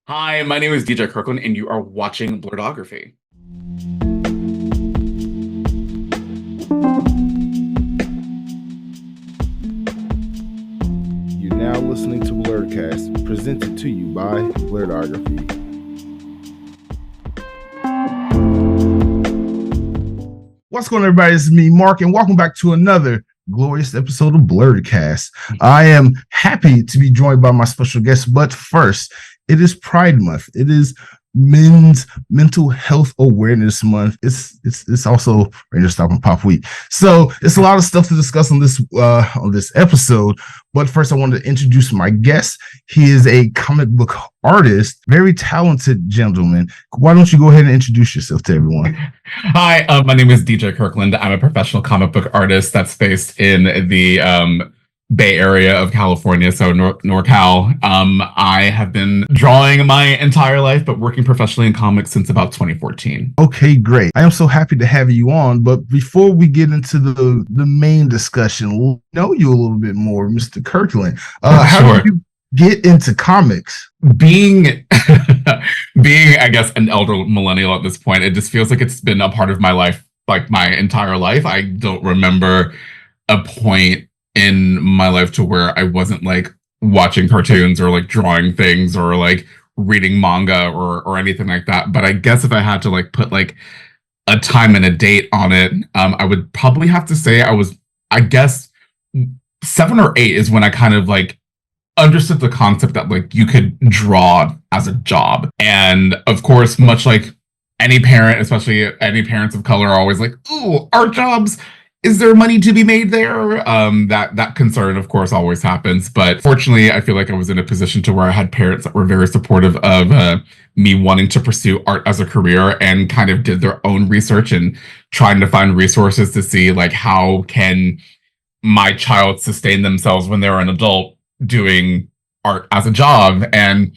Hi, my name is DJ Kirkland, and you are watching Blerdography. You're now listening to Blerdkast, presented to you by Blerdography. What's going on, everybody? This is me, Mark, and welcome back to another glorious episode of Blerdkast. I am happy to be joined by my special guest, but first, it is Pride Month. It is Men's Mental Health Awareness Month. It's also Ranger Stop and Pop Week. So it's a lot of stuff to discuss on this episode. But first, I wanted to introduce my guest. He is a comic book artist, very talented gentleman. Why don't you go ahead and introduce yourself to everyone? Hi, my name is DJ Kirkland. I'm a professional comic book artist that's based in the Bay Area of California, so NorCal. I have been drawing my entire life, but working professionally in comics since about 2014. Okay, great. I am so happy to have you on. But before we get into the main discussion, we'll know you a little bit more, Mr. Kirkland. How did you get into comics? Being, I guess, an elder millennial at this point, it just feels like it's been a part of my life, like my entire life. I don't remember a point in my life to where I wasn't like watching cartoons or like drawing things or like reading manga or anything like that. But I guess if I had to like put like a time and a date on it, I would probably have to say I guess 7 or 8 is when I kind of like understood the concept that like you could draw as a job. And of course, much like any parent, especially any parents of color, are always like, "Ooh, art jobs. Is there money to be made there?" That concern, of course, always happens. But fortunately, I feel like I was in a position to where I had parents that were very supportive of me wanting to pursue art as a career, and kind of did their own research and trying to find resources to see like how can my child sustain themselves when they're an adult doing art as a job. And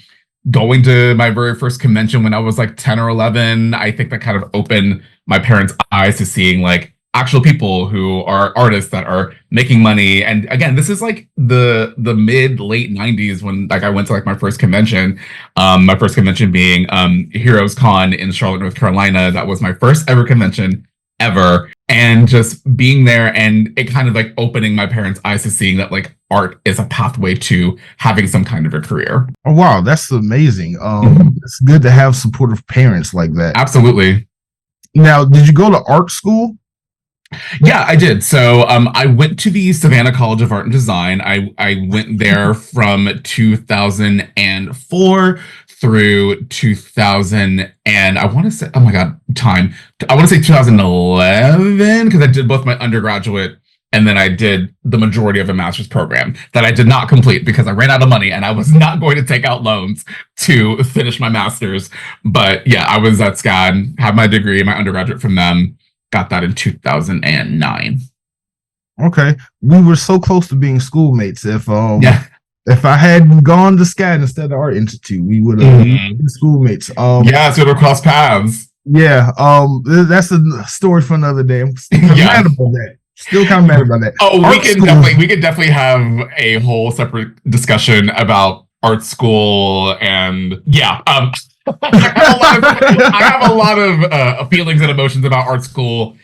going to my very first convention when I was like 10 or 11, I think that kind of opened my parents' eyes to seeing like actual people who are artists that are making money. And again, this is like the mid late 90s when like I went to like my first convention being Heroes Con in Charlotte, North Carolina. That was my first ever convention ever. And just being there and it kind of like opening my parents' eyes to seeing that like art is a pathway to having some kind of a career. Oh, wow, that's amazing. It's good to have supportive parents like that. Absolutely. Now, did you go to art school? Yeah, I did. So I went to the Savannah College of Art and Design. I went there from 2004 through 2000, and I want to say, oh my God, time. I want to say 2011, because I did both my undergraduate and then I did the majority of a master's program that I did not complete because I ran out of money and I was not going to take out loans to finish my master's. But yeah, I was at SCAD, had my degree, my undergraduate from them. Got that in 2009. Okay, we were so close to being schoolmates. If I had gone to SCAD instead of Art Institute, we would have been schoolmates. So we'll cross paths. Yeah, that's a story for another day. I'm still mad about that. Still kind of mad about that. Oh, we could definitely have a whole separate discussion about art school and I have a lot of feelings and emotions about art school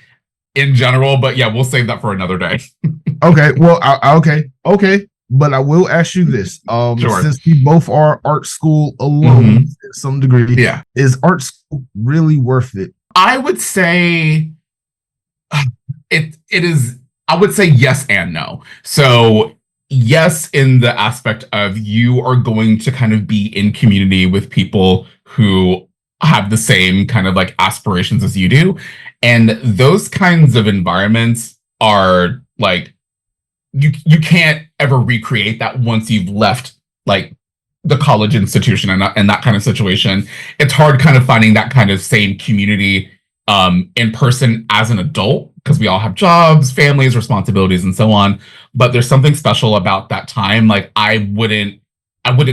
in general, but yeah, we'll save that for another day. Okay, well, okay, but I will ask you this: Sure. Since we both are art school alone to some degree, is art school really worth it? I would say it is. I would say yes and no. So yes, in the aspect of you are going to kind of be in community with people who have the same kind of like aspirations as you do. And those kinds of environments are like, you can't ever recreate that once you've left like the college institution and that kind of situation. It's hard kind of finding that kind of same community in person as an adult, because we all have jobs, families, responsibilities, and so on. But there's something special about that time. Like I wouldn't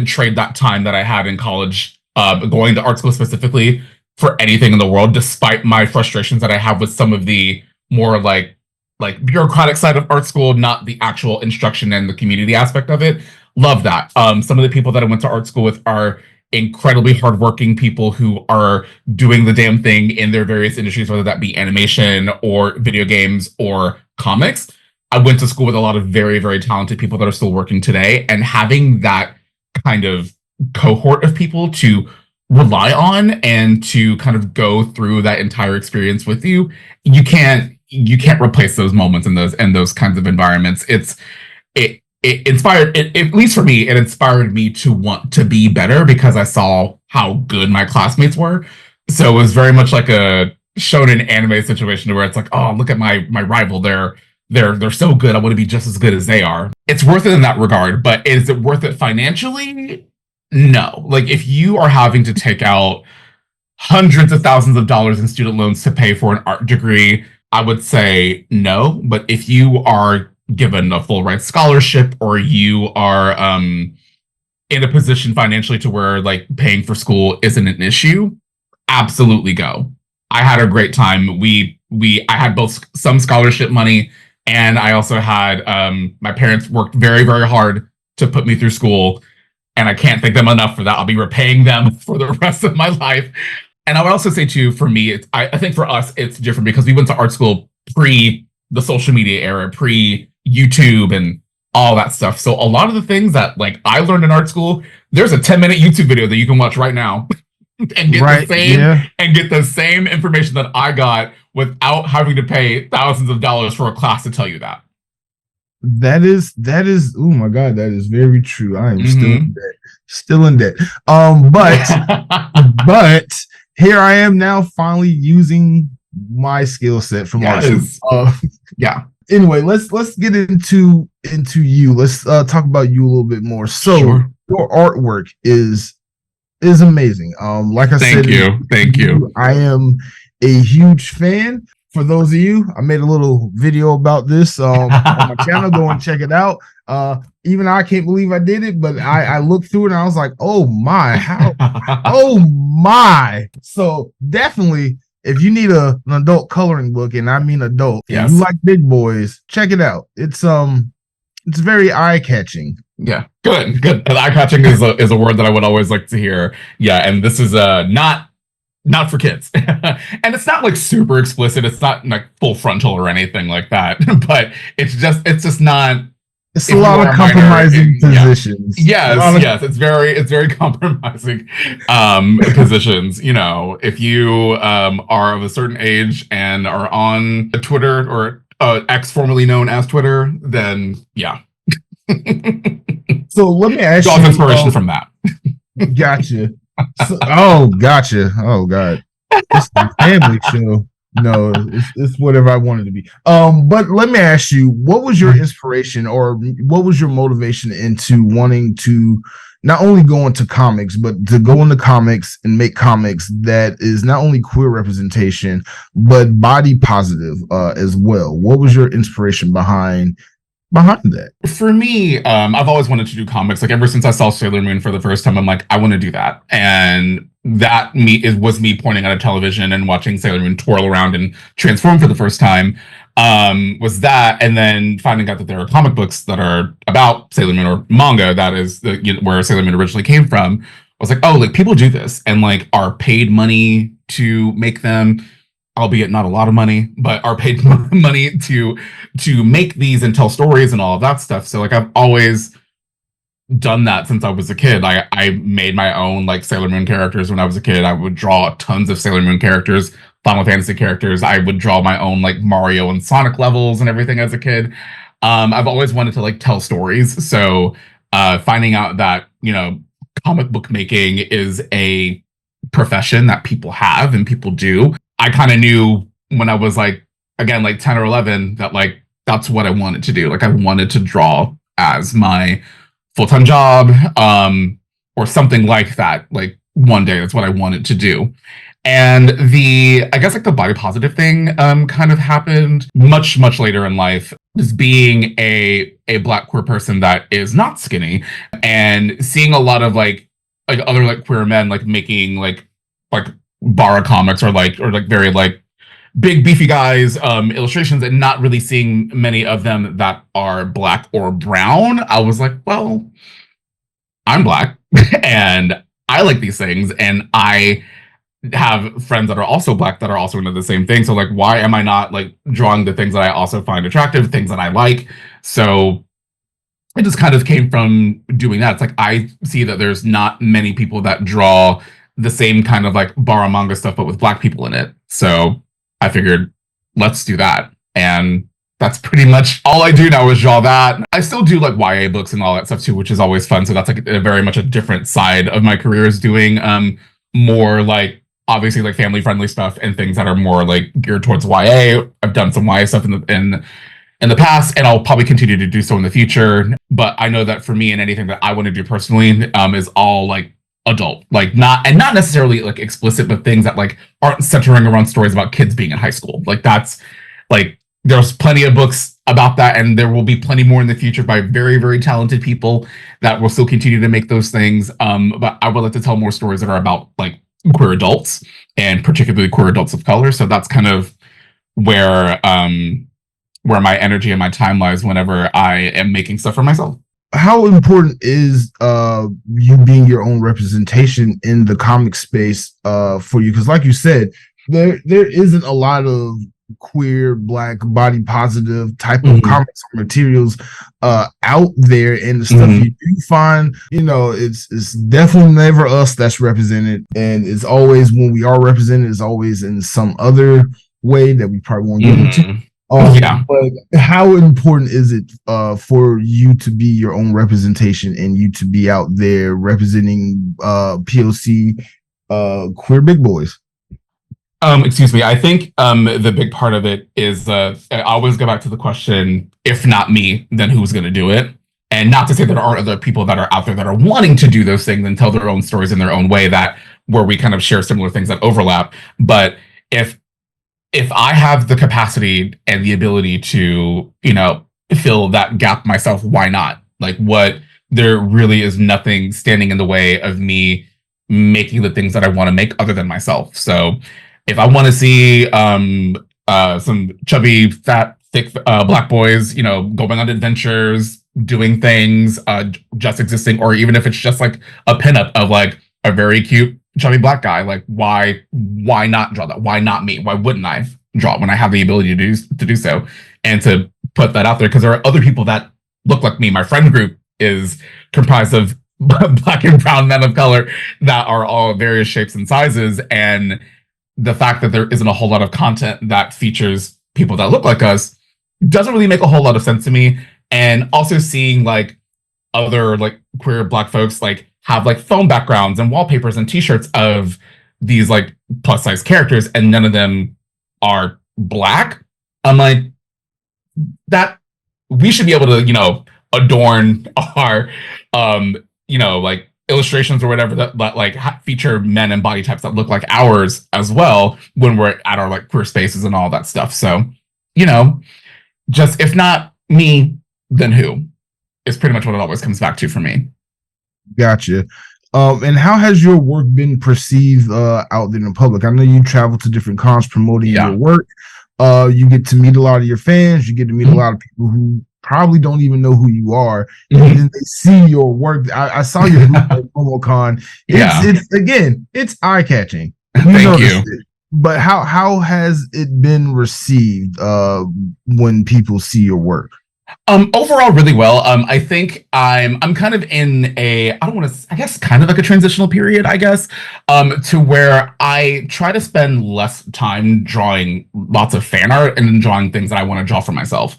trade that time that I had in college, going to art school specifically, for anything in the world, despite my frustrations that I have with some of the more like bureaucratic side of art school, not the actual instruction and the community aspect of it. Love that. Some of the people that I went to art school with are incredibly hardworking people who are doing the damn thing in their various industries, whether that be animation or video games or comics. I went to school with a lot of very, very talented people that are still working today, and having that kind of cohort of people to rely on and to kind of go through that entire experience with you, you can't replace those moments in those kinds of environments. It inspired it, at least for me, it inspired me to want to be better because I saw how good my classmates were. So it was very much like a shonen anime situation where it's like, oh, look at my rival. They're so good. I want to be just as good as they are. It's worth it in that regard, but is it worth it financially? No. Like, if you are having to take out hundreds of thousands of dollars in student loans to pay for an art degree, I would say no. But if you are given a full ride scholarship, or you are in a position financially to where like paying for school isn't an issue, absolutely go. I had a great time. I had both some scholarship money, and I also had my parents worked very, very hard to put me through school, and I can't thank them enough for that. I'll be repaying them for the rest of my life. And I would also say too, for me, I think for us it's different because we went to art school pre the social media era, pre YouTube and all that stuff. So a lot of the things that like I learned in art school, there's a 10-minute YouTube video that you can watch right now and get the same information that I got without having to pay thousands of dollars for a class to tell you that. That is, oh my God, that is very true. I am still in debt. But here I am now finally using my skill set from art school. Yeah. Anyway, let's get into you. Let's talk about you a little bit more. So your artwork is amazing. Like I said, thank you. I am a huge fan. For those of you, I made a little video about this on my channel. Go and check it out. Even I can't believe I did it, but I looked through it and I was like, oh my, how? Oh my. So definitely, if you need an adult coloring book, and I mean adult, and you like big boys, check it out. It's very eye-catching. Yeah, good. Eye-catching is a word that I would always like to hear. Yeah, and this is not for kids. And it's not like super explicit. It's not like full frontal or anything like that. But it's just not. It's a lot of compromising positions. Yes. It's very compromising positions. You know, if you are of a certain age and are on Twitter or X, formerly known as Twitter, then yeah. So let me ask you. Draws inspiration from that. Gotcha. Gotcha. Oh God, it's a family show. No, it's whatever I wanted to be. But let me ask you, what was your inspiration, or what was your motivation into wanting to not only go into comics, but to go into comics and make comics that is not only queer representation, but body positive as well? What was your inspiration behind that? For me, I've always wanted to do comics. Like ever since I saw Sailor Moon for the first time, I'm like, I want to do that. And that was me pointing at a television and watching Sailor Moon twirl around and transform for the first time. Was that, and then finding out that there are comic books that are about Sailor Moon, or manga, that is where Sailor Moon originally came from. I was like, oh, like people do this and like are paid money to make them, albeit not a lot of money, but are paid money to make these and tell stories and all of that stuff. So like I've always done that since I was a kid. I made my own like Sailor Moon characters when I was a kid. I would draw tons of Sailor Moon characters, Final Fantasy characters. I would draw my own like Mario and Sonic levels and everything as a kid. I've always wanted to like tell stories. So finding out that, you know, comic book making is a profession that people have and people do, I kind of knew when I was like, again, like 10 or 11, that like, that's what I wanted to do. Like I wanted to draw as my full-time job, or something like that. Like one day, that's what I wanted to do. And I guess like the body positive thing kind of happened much, much later in life. Just being a Black queer person that is not skinny, and seeing a lot of like other like queer men like making like bara comics or very like big beefy guys illustrations, and not really seeing many of them that are Black or brown. I was like, well, I'm Black and I like these things, and I have friends that are also Black that are also into the same thing. So like, why am I not like drawing the things that I also find attractive, things that I like? So it just kind of came from doing that. It's like I see that there's not many people that draw the same kind of like bara manga stuff, but with Black people in it. So I figured, let's do that. And that's pretty much all I do now is draw that. I still do like YA books and all that stuff too, which is always fun. So that's like a very much a different side of my career, is doing more like obviously like family friendly stuff and things that are more like geared towards YA. I've done some YA stuff in the past, and I'll probably continue to do so in the future. But I know that for me, and anything that I want to do personally, is all like adult, like not necessarily like explicit, but things that like aren't centering around stories about kids being in high school. Like that's like there's plenty of books about that, and there will be plenty more in the future by very, very talented people that will still continue to make those things. But I would like to tell more stories that are about like queer adults, and particularly queer adults of color. So that's kind of where my energy and my time lies whenever I am making stuff for myself. How important is you being your own representation in the comic space for you? Because like you said, there isn't a lot of queer, Black, body positive type of comics or materials out there, and the stuff you do find, you know, it's definitely never us that's represented, and it's always, when we are represented, it's always in some other way that we probably won't get into. But how important is it for you to be your own representation and you to be out there representing POC queer big boys? Excuse me. I think the big part of it is I always go back to the question, if not me, then who's going to do it? And not to say that there aren't other people that are out there that are wanting to do those things and tell their own stories in their own way, that where we kind of share similar things that overlap. But if I have the capacity and the ability to, you know, fill that gap myself, why not? Like, there really is nothing standing in the way of me making the things that I want to make other than myself. So if I want to see some chubby, fat, thick Black boys, you know, going on adventures, doing things, just existing, or even if it's just like a pinup of like a very cute chubby Black guy, like why not draw that? Why not me? Why wouldn't I draw it when I have the ability to do so, and to put that out there? Because there are other people that look like me. My friend group is comprised of Black and brown men of color that are all various shapes and sizes, and the fact that there isn't a whole lot of content that features people that look like us doesn't really make a whole lot of sense to me. And also seeing like other like queer Black folks like have like phone backgrounds and wallpapers and t-shirts of these like plus size characters, and none of them are Black. I'm like, that we should be able to, you know, adorn our you know, like illustrations or whatever that like feature men and body types that look like ours as well when we're at our like queer spaces and all that stuff. So, you know, just if not me, then who, is pretty much what it always comes back to for me. Gotcha. And how has your work been perceived out there in the public? I know you travel to different cons promoting your work. You get to meet a lot of your fans. You get to meet a lot of people who probably don't even know who you are, and then they see your work. I saw your PromoCon. It's eye catching. Thank you. But how has it been received when people see your work? Overall, really well. I think I'm kind of in a, I don't want to, I guess kind of like a transitional period, I guess, to where I try to spend less time drawing lots of fan art and drawing things that I want to draw for myself,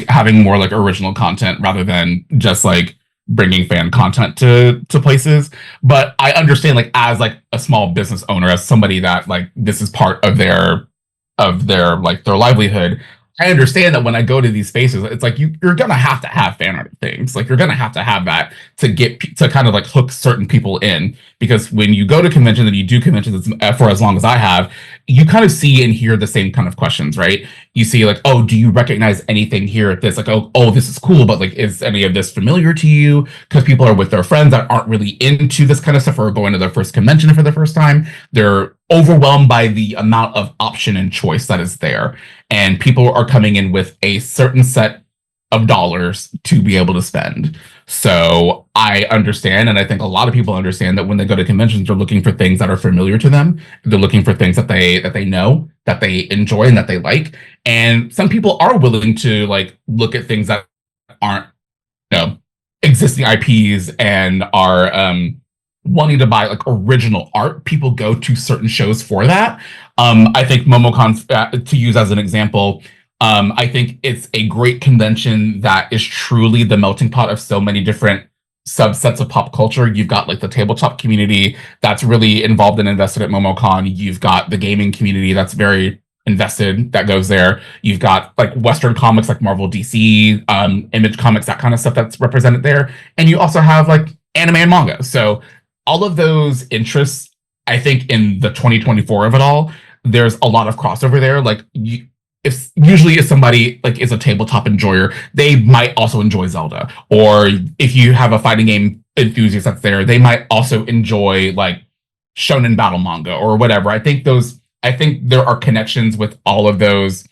having more like original content rather than just like bringing fan content to places. But I understand, like, as like a small business owner, as somebody that like this is part of their like their livelihood, I understand that when I go to these spaces, it's like you're gonna have to have fan art things. Like, you're gonna have to have that to get to kind of like hook certain people in. Because when you go to conventions and you do conventions for as long as I have, you kind of see and hear the same kind of questions, right? You see like, oh, do you recognize anything here at this? Like, oh, this is cool, but like, is any of this familiar to you? Because people are with their friends that aren't really into this kind of stuff, or going to their first convention for the first time. They're overwhelmed by the amount of option and choice that is there. And people are coming in with a certain set of dollars to be able to spend. So I understand, and I think a lot of people understand that when they go to conventions, they're looking for things that are familiar to them. They're looking for things that they know, that they enjoy, and that they like. And some people are willing to like look at things that aren't, you know, existing IPs and are wanting to buy like original art. People go to certain shows for that. I think MomoCon, to use as an example, I think it's a great convention that is truly the melting pot of so many different subsets of pop culture. You've got like the tabletop community that's really involved and invested at MomoCon. You've got the gaming community that's very invested that goes there. You've got like Western comics like Marvel, DC, Image Comics, that kind of stuff that's represented there. And you also have like anime and manga. So all of those interests, I think in the 2024 of it all, there's a lot of crossover there. Like if somebody like is a tabletop enjoyer, they might also enjoy Zelda. Or if you have a fighting game enthusiast that's there, they might also enjoy like shonen battle manga or whatever. I think there are connections with all of those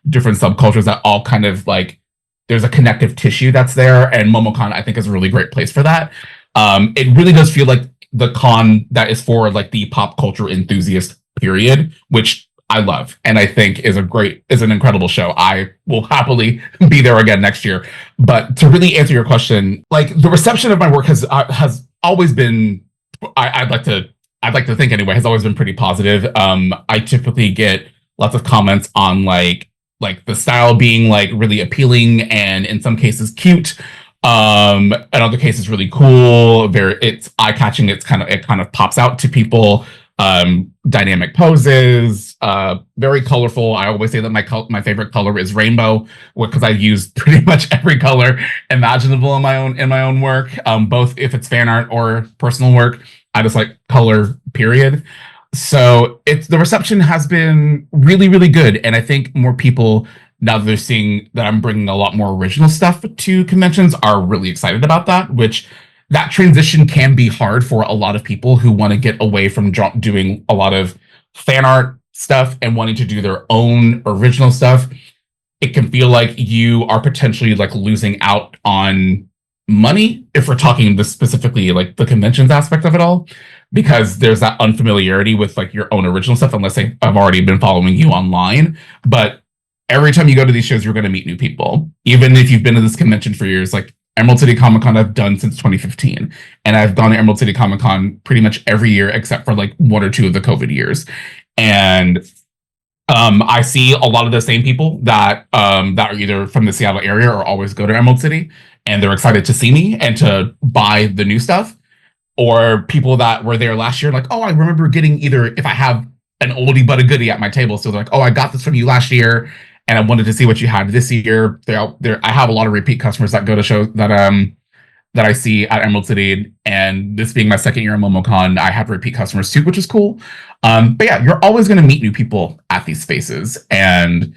different subcultures that all kind of like there's a connective tissue that's there, and MomoCon I think is a really great place for that. It really does feel like the con that is for like the pop culture enthusiast period, which I love and I think is an incredible show. I will happily be there again next year. But to really answer your question, like the reception of my work has always been, I'd like to think anyway, has always been pretty positive. I typically get lots of comments on like the style being like really appealing and in some cases cute. In other cases really cool, it's eye-catching, it kind of pops out to people. Dynamic poses, very colorful. I always say that my favorite color is rainbow because I use pretty much every color imaginable in my own work, both if it's fan art or personal work. I just like color, period. So the reception has been really, really good, and I think more people, now that they're seeing that I'm bringing a lot more original stuff to conventions, are really excited about that, which that transition can be hard for a lot of people who want to get away from doing a lot of fan art stuff and wanting to do their own original stuff. It can feel like you are potentially like losing out on money if we're talking this specifically like the conventions aspect of it all, because there's that unfamiliarity with like your own original stuff unless I've already been following you online. But every time you go to these shows, you're going to meet new people, even if you've been to this convention for years. Like Emerald City Comic Con I've done since 2015, and I've gone to Emerald City Comic Con pretty much every year except for like one or two of the COVID years. And I see a lot of the same people that are either from the Seattle area or always go to Emerald City, and they're excited to see me and to buy the new stuff. Or people that were there last year, like, oh, I remember getting, either if I have an oldie but a goodie at my table, so they're like, oh, I got this from you last year, and I wanted to see what you had this year. I have a lot of repeat customers that go to shows that I see at Emerald City, and this being my second year in MomoCon, I have repeat customers too, which is cool. But yeah, you're always going to meet new people at these spaces, and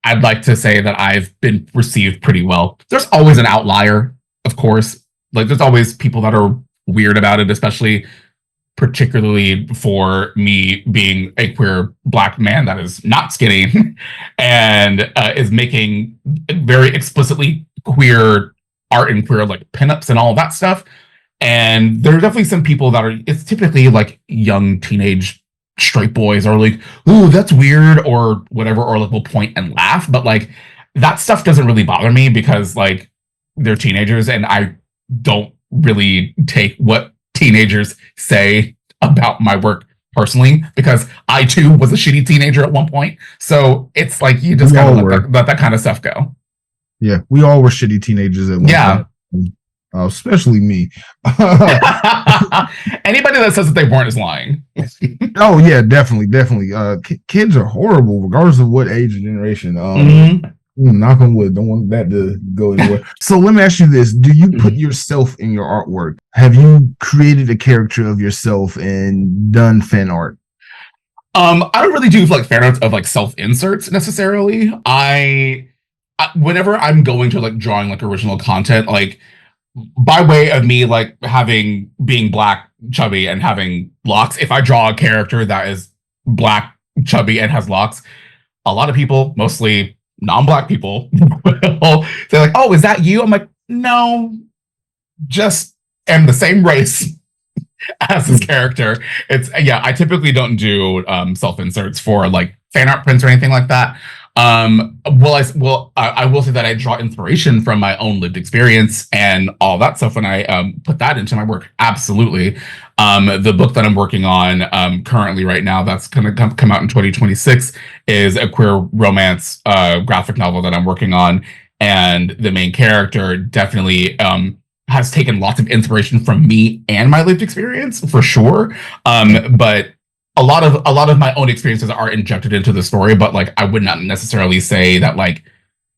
I'd like to say that I've been received pretty well. There's always an outlier, of course. Like there's always people that are weird about it, especially particularly for me being a queer Black man that is not skinny and is making very explicitly queer art and queer like pinups and all of that stuff. And there are definitely some people that it's typically like young teenage straight boys are like, ooh, that's weird or whatever, or like will point and laugh. But like that stuff doesn't really bother me because like they're teenagers, and I don't really take what teenagers say about my work personally, because I too was a shitty teenager at one point. So it's like you just gotta let that kind of stuff go. Yeah, we all were shitty teenagers at one point. Especially me. Anybody that says that they weren't is lying. Oh yeah, definitely. Kids are horrible, regardless of what age or generation. Knock on wood, don't want that to go anywhere. So let me ask you this: do you put yourself in your artwork? Have you created a character of yourself and done fan art? I don't really do like fan art of like self inserts necessarily. Whenever I'm going to like drawing like original content, like by way of me like being Black, chubby, and having locks, if I draw a character that is Black, chubby, and has locks, a lot of people, mostly non-Black people, will say like, oh, is that you? I'm like, no, just am the same race as his character. It's I typically don't do self inserts for like fan art prints or anything like that. I will say that I draw inspiration from my own lived experience and all that stuff when I put that into my work. Absolutely. The book that I'm working on currently right now, that's gonna come out in 2026, is a queer romance graphic novel that I'm working on, and the main character definitely has taken lots of inspiration from me and my lived experience for sure. But a lot of my own experiences are injected into the story, but like I would not necessarily say that like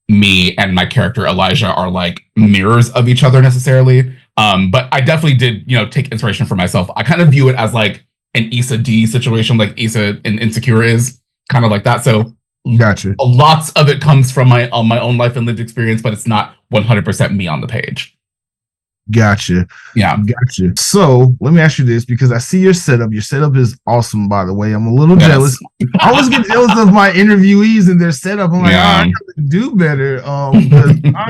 me and my character Elijah are like mirrors of each other necessarily. But I definitely did, take inspiration for myself. I kind of view it as like an Issa D situation, like Issa in Insecure is kind of like that. So gotcha. Lots of it comes from my own life and lived experience, but it's not 100% me on the page. Gotcha. Yeah. Gotcha. So let me ask you this, because I see your setup. Your setup is awesome, by the way. I'm a little jealous. I always get jealous of my interviewees and their setup. I'm like, I gotta do better.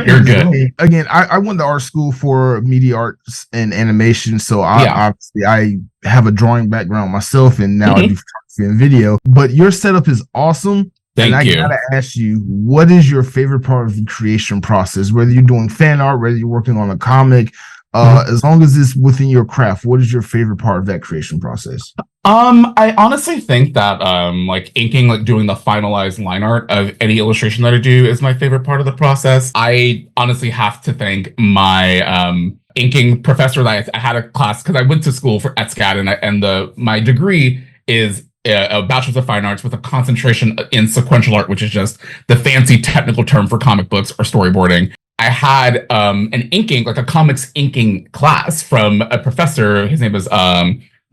You're good. Again, I went to art school for media arts and animation. So obviously I have a drawing background myself, and now I do photography and video. But your setup is awesome. Thank you. I gotta ask you, what is your favorite part of the creation process? Whether you're doing fan art, whether you're working on a comic, as long as it's within your craft, what is your favorite part of that creation process? I honestly think that like inking, like doing the finalized line art of any illustration that I do is my favorite part of the process. I honestly have to thank my inking professor that I had a class, because I went to school for ETSCAD, and my degree is a bachelor's of fine arts with a concentration in sequential art, which is just the fancy technical term for comic books or storyboarding. I had an inking, like a comics inking class from a professor. His name is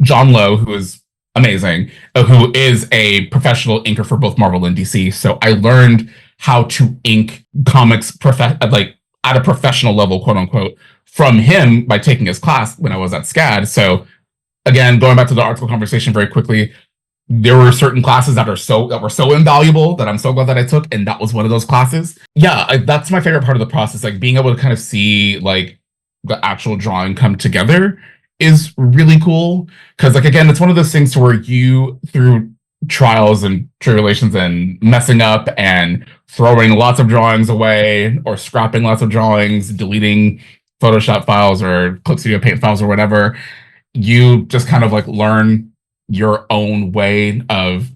John Lowe, who is amazing, who is a professional inker for both Marvel and DC. So I learned how to ink comics like at a professional level, quote unquote, from him by taking his class when I was at SCAD. So again, going back to the article conversation very quickly, there were certain classes that were so invaluable that I'm so glad that I took, and that was one of those classes. Yeah, that's my favorite part of the process. Like being able to kind of see like the actual drawing come together is really cool. Because like again, it's one of those things to where you, through trials and tribulations and messing up and throwing lots of drawings away or scrapping lots of drawings, deleting Photoshop files or Clip Studio Paint files or whatever, you just kind of like learn your own way of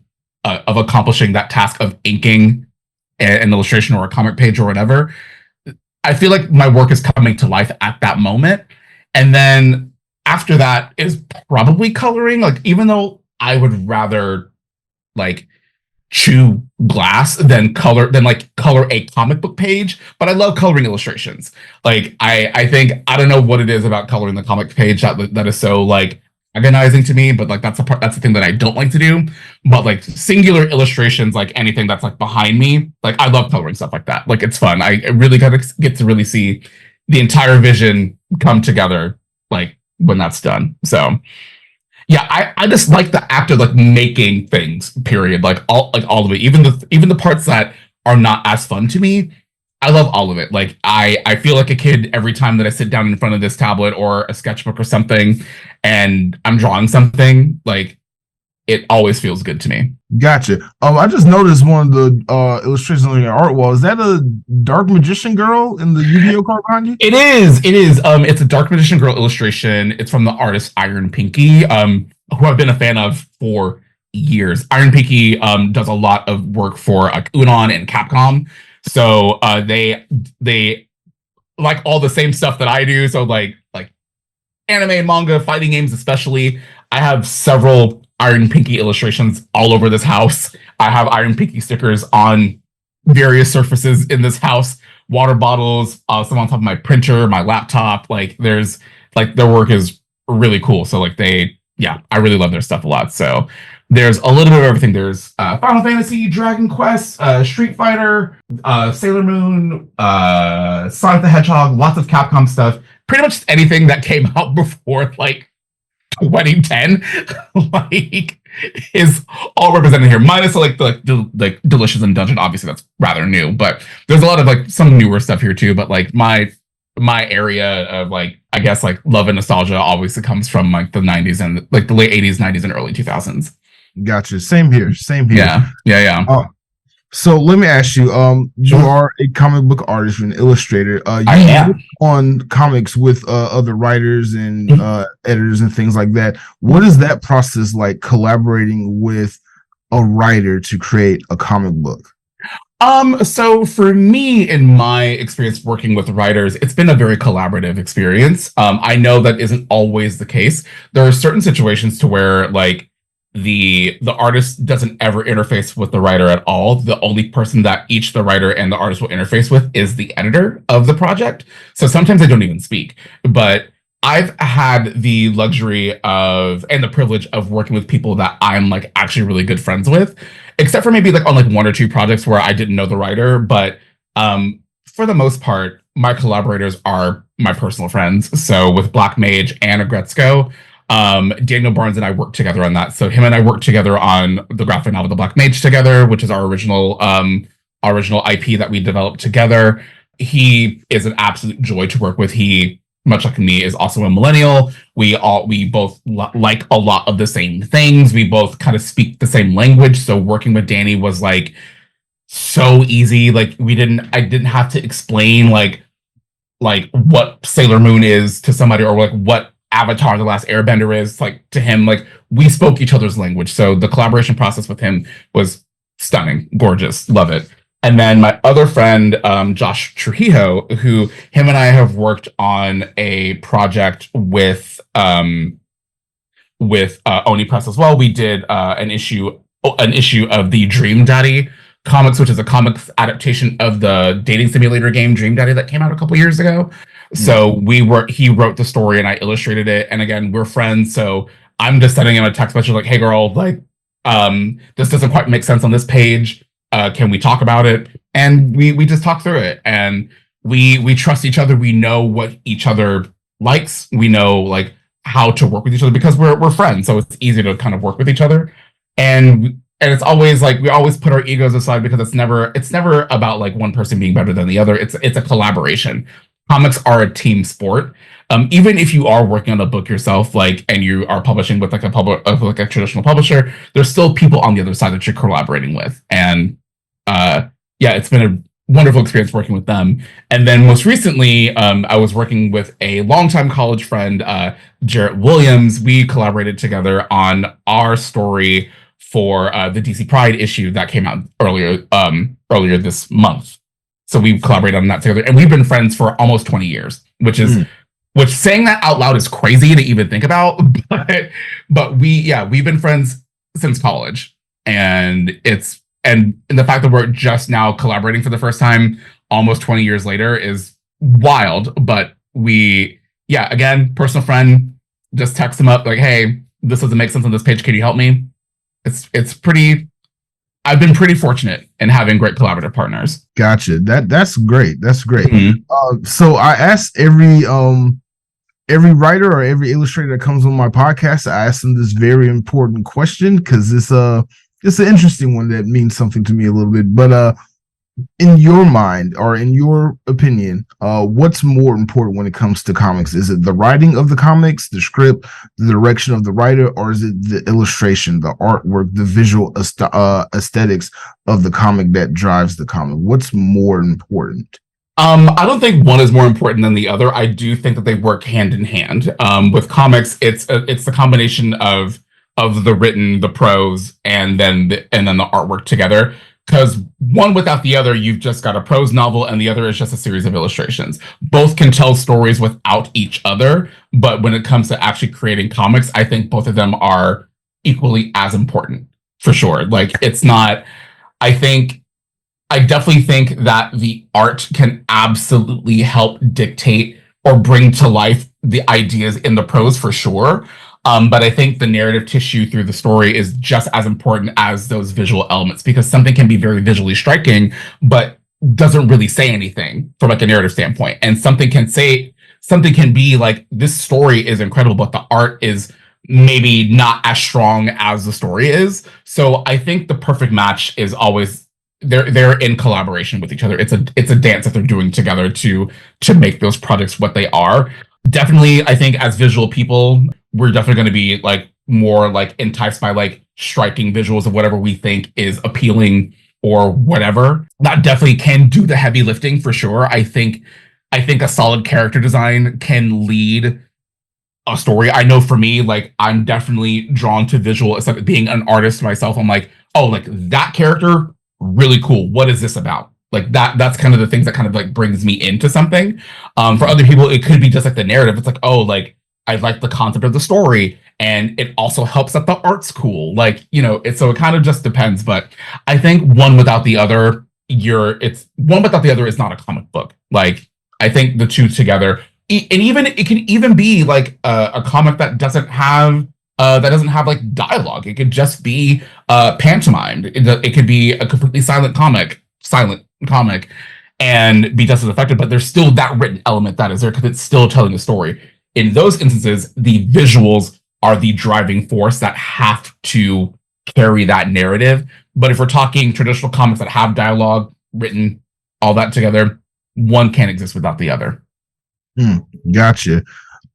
accomplishing that task of inking an illustration or a comic page or whatever. I feel like my work is coming to life at that moment. And then after that is probably coloring. Like, even though I would rather like chew glass than color a comic book page, but I love coloring illustrations. Like I think, I don't know what it is about coloring the comic page that is so like agonizing to me, but like that's the thing that I don't like to do. But like singular illustrations, like anything that's like behind me, like I love coloring stuff like that. Like it's fun. I really kind of get to really see the entire vision come together like when that's done. So yeah, I just like the act of like making things, period. Like all of it, even the parts that are not as fun to me, I love all of it. Like I feel like a kid every time that I sit down in front of this tablet or a sketchbook or something and I'm drawing something. Like it always feels good to me. Gotcha. I just noticed one of the illustrations on your art wall. Is that a Dark Magician Girl in the Yu-Gi-Oh card behind you? It is. It's a Dark Magician Girl illustration. It's from the artist Iron Pinky, who I've been a fan of for years. Iron Pinky does a lot of work for Unon and Capcom. So they like all the same stuff that I do. So like anime, manga, fighting games especially. I have several Iron Pinky illustrations all over this house. I have Iron Pinky stickers on various surfaces in this house. Water bottles, some on top of my printer, my laptop. Like there's like their work is really cool. So like I really love their stuff a lot. So there's a little bit of everything. There's Final Fantasy, Dragon Quest, Street Fighter, Sailor Moon, Sonic the Hedgehog, lots of Capcom stuff. Pretty much anything that came out before like 2010, like is all represented here. Minus like the Delicious and Dungeon. Obviously, that's rather new, but there's a lot of like some newer stuff here too. But like my my area of like, I guess like love and nostalgia obviously comes from like the 90s and like the late 80s, 90s and early 2000s. Gotcha. Same here. Same here. Yeah. So let me ask you, you Sure. are a comic book artist and illustrator. I You am. work on comics with other writers and editors and things like that. What is that process like, collaborating with a writer to create a comic book? So for me, in my experience working with writers, it's been a very collaborative experience. I know that isn't always the case. There are certain situations to where like the artist doesn't ever interface with the writer at all. The only person that each the writer and the artist will interface with is the editor of the project. So sometimes they don't even speak. But I've had the luxury of and the privilege of working with people that I'm like actually really good friends with, except for maybe like on like one or two projects where I didn't know the writer. But for the most part, my collaborators are my personal friends. So with Black Mage and Agretzko, Daniel Barnes and I worked together on that. So him and I worked together on the graphic novel The Black Mage together, which is our original IP that we developed together. He is an absolute joy to work with. He, much like me, is also a millennial. We both like a lot of the same things. We both kind of speak the same language. So working with Danny was like so easy. Like I didn't have to explain like what Sailor Moon is to somebody, or like what Avatar: The Last Airbender is like to him. Like we spoke each other's language. So the collaboration process with him was stunning, gorgeous, love it. And then my other friend, Josh Trujillo, who him and I have worked on a project with Oni Press as well. We did an issue of the Dream Daddy comics, which is a comics adaptation of the dating simulator game Dream Daddy that came out a couple years ago. So he wrote the story and I illustrated it. And again, we're friends. So I'm just sending him a text message like, hey girl, like, this doesn't quite make sense on this page. Can we talk about it? And we just talk through it, and we trust each other. We know what each other likes. We know like how to work with each other because we're friends. So it's easy to kind of work with each other. And it's always like we always put our egos aside because it's never about like one person being better than the other. It's a collaboration. Comics are a team sport. Even if you are working on a book yourself, like, and you are publishing with like a traditional publisher, there's still people on the other side that you're collaborating with. And yeah, it's been a wonderful experience working with them. And then most recently, I was working with a longtime college friend, Jarrett Williams. We collaborated together on our story for the DC Pride issue that came out earlier this month. So we collaborated on that together, and we've been friends for almost 20 years, which saying that out loud is crazy to even think about. But we've been friends since college, and the fact that we're just now collaborating for the first time almost 20 years later is wild. But again, personal friend, just text him up like, hey, this doesn't make sense on this page. Can you help me? It's pretty. I've been pretty fortunate in having great collaborative partners. Gotcha. That's great. That's great. So I asked every writer or every illustrator that comes on my podcast, I ask them this very important question because it's an interesting one that means something to me a little bit. But in your mind, or in your opinion, what's more important when it comes to comics? Is it the writing of the comics, the script, the direction of the writer, or is it the illustration, the artwork, the visual aesthetics of the comic that drives the comic? What's more important? I don't think one is more important than the other. I do think that they work hand in hand. With comics, it's the combination of the written, the prose, and then the artwork together. Because one without the other, you've just got a prose novel, and the other is just a series of illustrations. Both can tell stories without each other, but when it comes to actually creating comics, I think both of them are equally as important, for sure. Like, it's not. I definitely think that the art can absolutely help dictate or bring to life the ideas in the prose, for sure. But I think the narrative tissue through the story is just as important as those visual elements, because something can be very visually striking, but doesn't really say anything from like a narrative standpoint. And something can be like, this story is incredible, but the art is maybe not as strong as the story is. So I think the perfect match is always they're in collaboration with each other. It's a dance that they're doing together to make those projects what they are. Definitely, I think as visual people, we're definitely going to be like more like enticed by like striking visuals of whatever we think is appealing or whatever. That definitely can do the heavy lifting for sure. I think a solid character design can lead a story. I know for me, like I'm definitely drawn to visual. It's like being an artist myself. I'm like, oh, like that character, really cool. What is this about? Like that's kind of the things that kind of like brings me into something. For other people, it could be just like the narrative. It's like, oh, like I like the concept of the story. And it also helps that the art's cool. Like, so it kind of just depends. But I think one without the other, it's one without the other is not a comic book. Like, I think the two together, and even it can even be like a comic that doesn't have like dialogue. It could just be pantomimed. It could be a completely silent comic, and be just as effective. But there's still that written element that is there because it's still telling a story. In those instances, the visuals are the driving force that have to carry that narrative. But if we're talking traditional comics that have dialogue written, all that together, one can't exist without the other. Gotcha.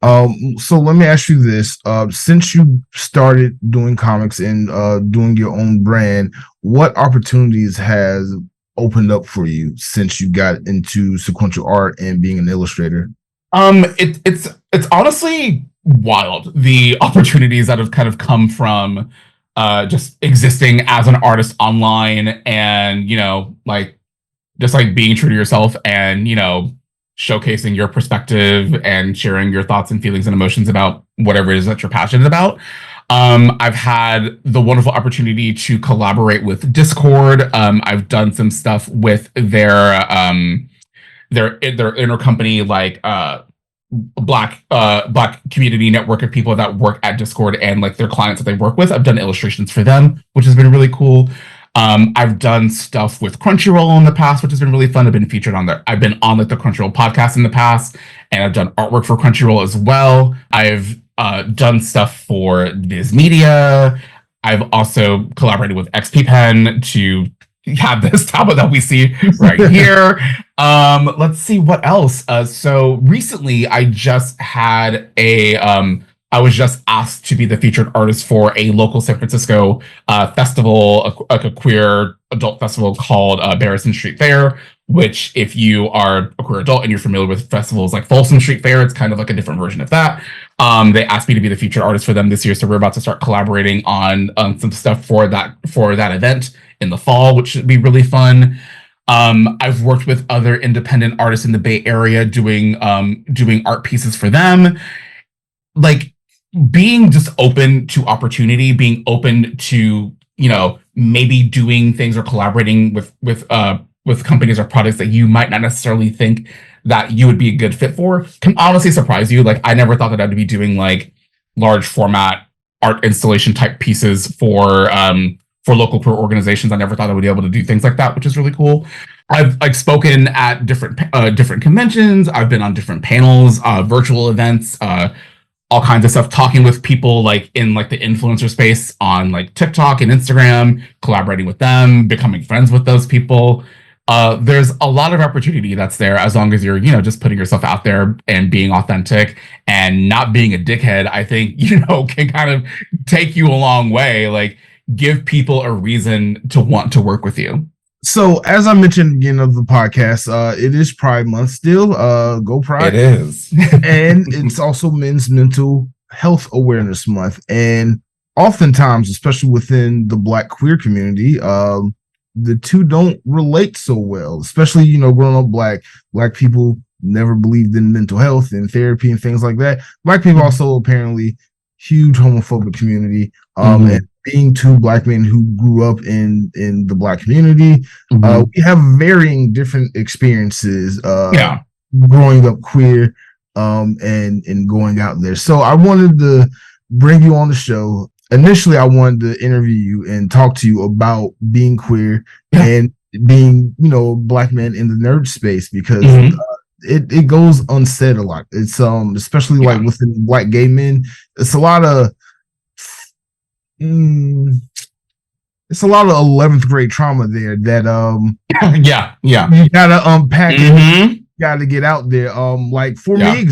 So let me ask you this. Since you started doing comics and doing your own brand, what opportunities has opened up for you since you got into sequential art and being an illustrator? It's honestly wild, the opportunities that have kind of come from just existing as an artist online and, like just like being true to yourself and, showcasing your perspective and sharing your thoughts and feelings and emotions about whatever it is that you're passionate about. I've had the wonderful opportunity to collaborate with Discord. I've done some stuff with their intercompany, like Black community network of people that work at Discord and like their clients that they work with. I've done illustrations for them, which has been really cool. I've done stuff with Crunchyroll in the past, which has been really fun. I've been featured on there. I've been on like the Crunchyroll podcast in the past, and I've done artwork for Crunchyroll as well. I've done stuff for Viz Media. I've also collaborated with XP Pen to have this tablet that we see right here. Let's see what else. So recently I just had I was just asked to be the featured artist for a local San Francisco festival, a queer adult festival called Barrison Street Fair, which if you are a queer adult and you're familiar with festivals like Folsom Street Fair, it's kind of like a different version of that. They asked me to be the featured artist for them this year, so we're about to start collaborating on some stuff for that event in the fall, which should be really fun. I've worked with other independent artists in the Bay Area doing art pieces for them. Like being just open to opportunity, being open to, maybe doing things or collaborating with companies or products that you might not necessarily think that you would be a good fit for can honestly surprise you. Like I never thought that I'd be doing like large format art installation type pieces for local queer organizations. I never thought I would be able to do things like that, which is really cool. I've like spoken at different conventions. I've been on different panels, virtual events, all kinds of stuff, talking with people like in like the influencer space on like TikTok and Instagram, collaborating with them, becoming friends with those people. There's a lot of opportunity that's there as long as you're, just putting yourself out there and being authentic and not being a dickhead. I think, can kind of take you a long way. Like give people a reason to want to work with you. So, as I mentioned at the beginning of the podcast, it is Pride Month still. Go Pride. It is. And it's also Men's Mental Health Awareness Month. And oftentimes, especially within the Black queer community, the two don't relate so well, especially, growing up Black people never believed in mental health and therapy and things like that. Black people also apparently huge homophobic community. And being two Black men who grew up in the Black community, we have varying different experiences growing up queer and going out there. So I wanted to bring you on the show. Initially, I wanted to interview you and talk to you about being queer and being, Black men in the nerd space because it goes unsaid a lot. It's especially like within Black gay men, it's a lot of it's a lot of 11th grade trauma there that yeah, you gotta unpack. Mm-hmm. You gotta get out there. Like for Yeah. me,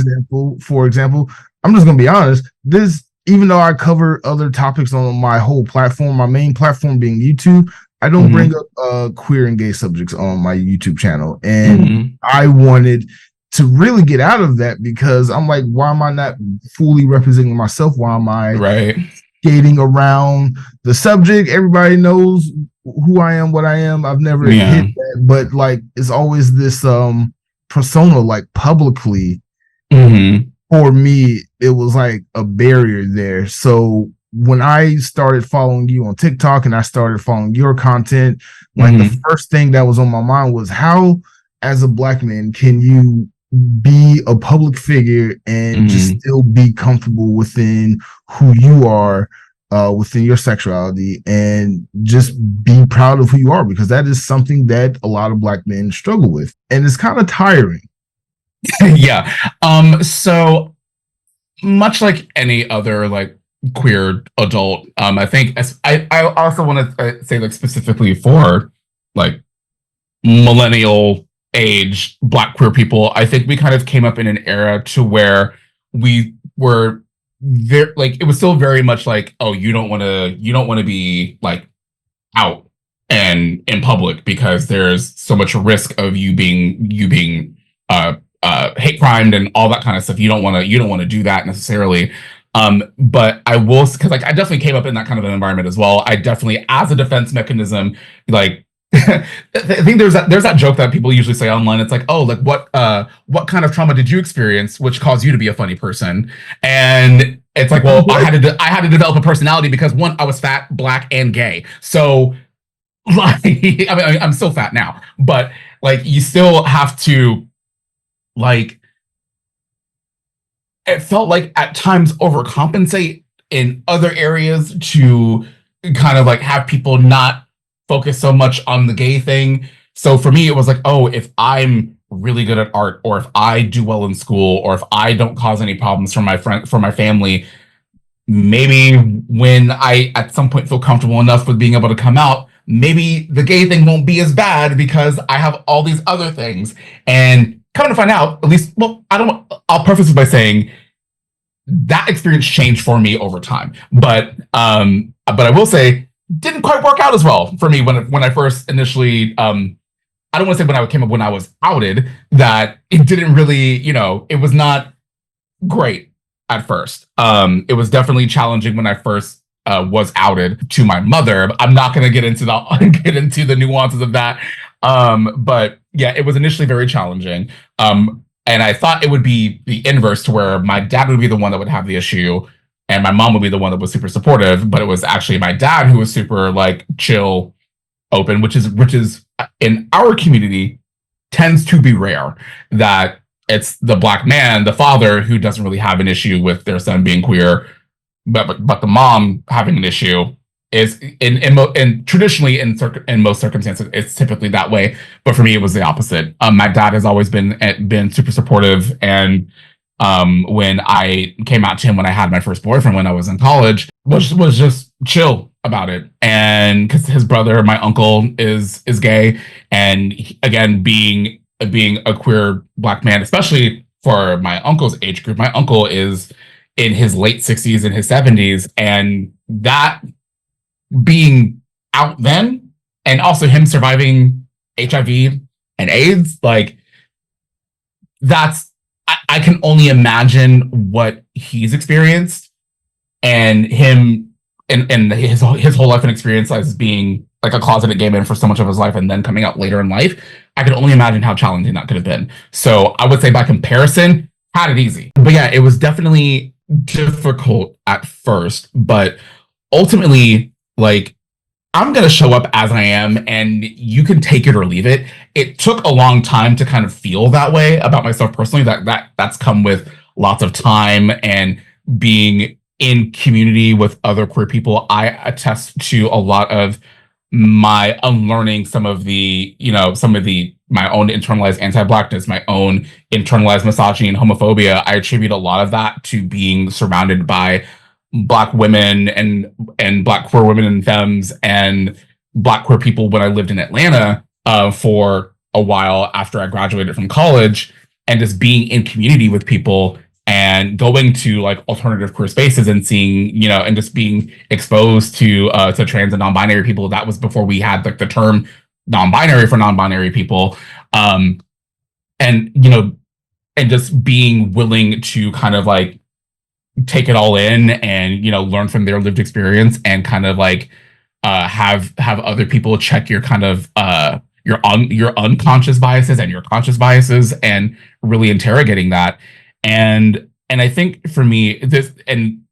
for example, I'm just gonna be honest. This, even though I cover other topics on my whole platform, my main platform being YouTube, I don't bring up queer and gay subjects on my YouTube channel. And I wanted to really get out of that because I'm like, why am I not fully representing myself? Why am I skating around the subject? Everybody knows who I am, what I am. I've never hit that, but like it's always this persona, like publicly. For me, it was like a barrier there. So when I started following you on TikTok and I started following your content, like the first thing that was on my mind was how, as a Black man, can you be a public figure and just still be comfortable within who you are, within your sexuality, and just be proud of who you are, because that is something that a lot of Black men struggle with, and it's kind of tiring. Yeah. So much like any other like queer adult, I think I also want to say like specifically for like millennial age Black queer people, I think we kind of came up in an era to where we were very like, it was still very much like, oh, you don't want to be like out and in public because there's so much risk of you being hate crimed and all that kind of stuff. You don't want to do that necessarily. But I will, because like I definitely came up in that kind of an environment as well. I definitely, as a defense mechanism, like I think there's that joke that people usually say online. It's like, oh, like what kind of trauma did you experience which caused you to be a funny person? And it's like, well, I had to develop a personality because one, I was fat, Black, and gay. So like, I mean, I'm still fat now, but like you still have to, like, it felt like at times overcompensate in other areas to kind of like have people not focus so much on the gay thing. So for me, it was like, oh, if I'm really good at art, or if I do well in school, or if I don't cause any problems for my family, maybe when I at some point feel comfortable enough with being able to come out, maybe the gay thing won't be as bad because I have all these other things. And come to find out, at least, well, I'll preface this by saying that experience changed for me over time. But I will say, didn't quite work out as well for me when I first initially, I don't want to say when I was outed, that it didn't really, it was not great at first. It was definitely challenging when I first was outed to my mother. I'm not going to get into the nuances of that. But yeah, it was initially very challenging. And I thought it would be the inverse, to where my dad would be the one that would have the issue and my mom would be the one that was super supportive. But it was actually my dad who was super like chill, open, which is in our community tends to be rare, that it's the Black man, the father, who doesn't really have an issue with their son being queer, but the mom having an issue is in traditionally in most circumstances it's typically that way. But for me, it was the opposite. My dad has always been super supportive, and when I came out to him when I had my first boyfriend when I was in college, was just chill about it. And because his brother, my uncle, is gay, and again, being a queer Black man, especially for my uncle's age group, my uncle is in his late 60s and his 70s, and that being out then, and also him surviving HIV and AIDS, like that's, I can only imagine what he's experienced, and him and his whole life and experience as being like a closeted gay man for so much of his life, and then coming out later in life. I could only imagine how challenging that could have been. So I would say by comparison, had it easy. But yeah, it was definitely difficult at first, but ultimately, like, I'm going to show up as I am, and you can take it or leave it. It took a long time to kind of feel that way about myself personally. That's come with lots of time and being in community with other queer people. I attest to a lot of my unlearning some of my own internalized anti-Blackness, my own internalized misogyny and homophobia. I attribute a lot of that to being surrounded by Black women and Black queer women and femmes and Black queer people when I lived in Atlanta for a while after I graduated from college, and just being in community with people and going to like alternative queer spaces and seeing, you know, and just being exposed to trans and non-binary people. That was before we had like the term non-binary for non-binary people. And, you know, and just being willing to kind of like take it all in and, you know, learn from their lived experience and kind of like have other people check your kind of your unconscious biases and your conscious biases and really interrogating that. And I think for me, this, and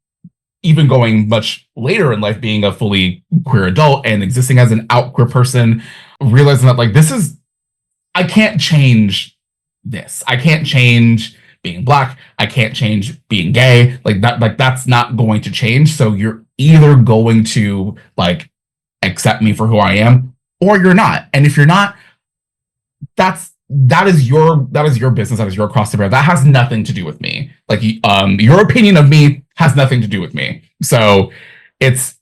even going much later in life, being a fully queer adult and existing as an out queer person, realizing that like I can't change this. I can't change being Black. I can't change being gay. Like that's not going to change. So you're either going to like accept me for who I am, or you're not. And if you're not, that is your business. That is your cross to bear. That has nothing to do with me. Like your opinion of me has nothing to do with me. So it's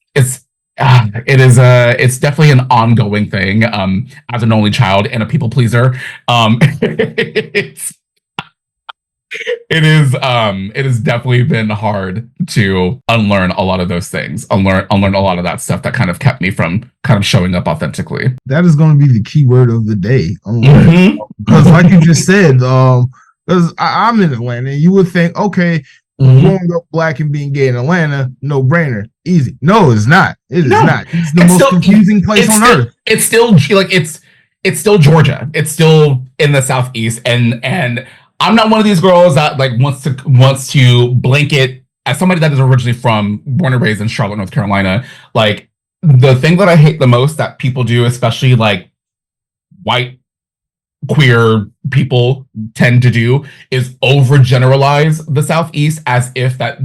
definitely an ongoing thing. As an only child and a people pleaser, it has definitely been hard to unlearn a lot of those things, unlearn a lot of that stuff that kind of kept me from kind of showing up authentically. That is going to be the key word of the day. Because like you just said, because I'm in Atlanta, and you would think, okay, growing up Black and being gay in Atlanta, no brainer, easy. No, it's not. It is not. It's the most confusing place on earth. It's still like it's still Georgia. It's still in the Southeast, and I'm not one of these girls that like wants to blanket, as somebody that is originally born and raised in Charlotte, North Carolina. Like the thing that I hate the most that people do, especially like white queer people tend to do, is overgeneralize the Southeast as if that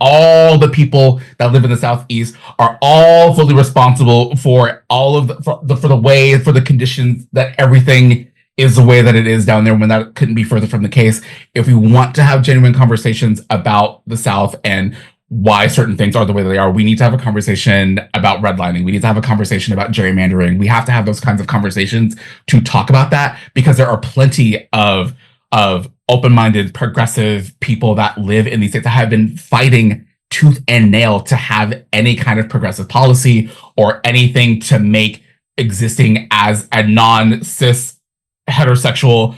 all the people that live in the Southeast are all fully responsible for all of the conditions that everything is the way that it is down there, when that couldn't be further from the case. If we want to have genuine conversations about the South and why certain things are the way they are, we need to have a conversation about redlining. We need to have a conversation about gerrymandering. We have to have those kinds of conversations to talk about that, because there are plenty of open-minded, progressive people that live in these states that have been fighting tooth and nail to have any kind of progressive policy or anything to make existing as a non-cis heterosexual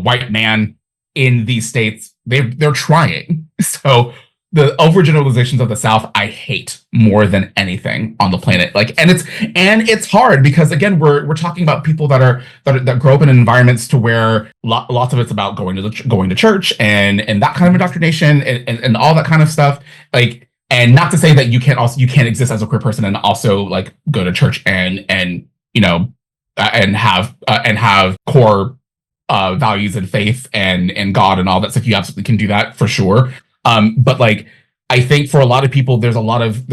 white man in these states. They're trying. So the overgeneralizations of the South I hate more than anything on the planet. Like, and it's hard because again we're talking about people that grow up in environments to where lots of it's about going to church and that kind of indoctrination and all that kind of stuff. Like, and not to say that you can't exist as a queer person and also like go to church and you know and have core values and faith and God and all that stuff. You absolutely can do that for sure. But like, I think for a lot of people, there's a lot of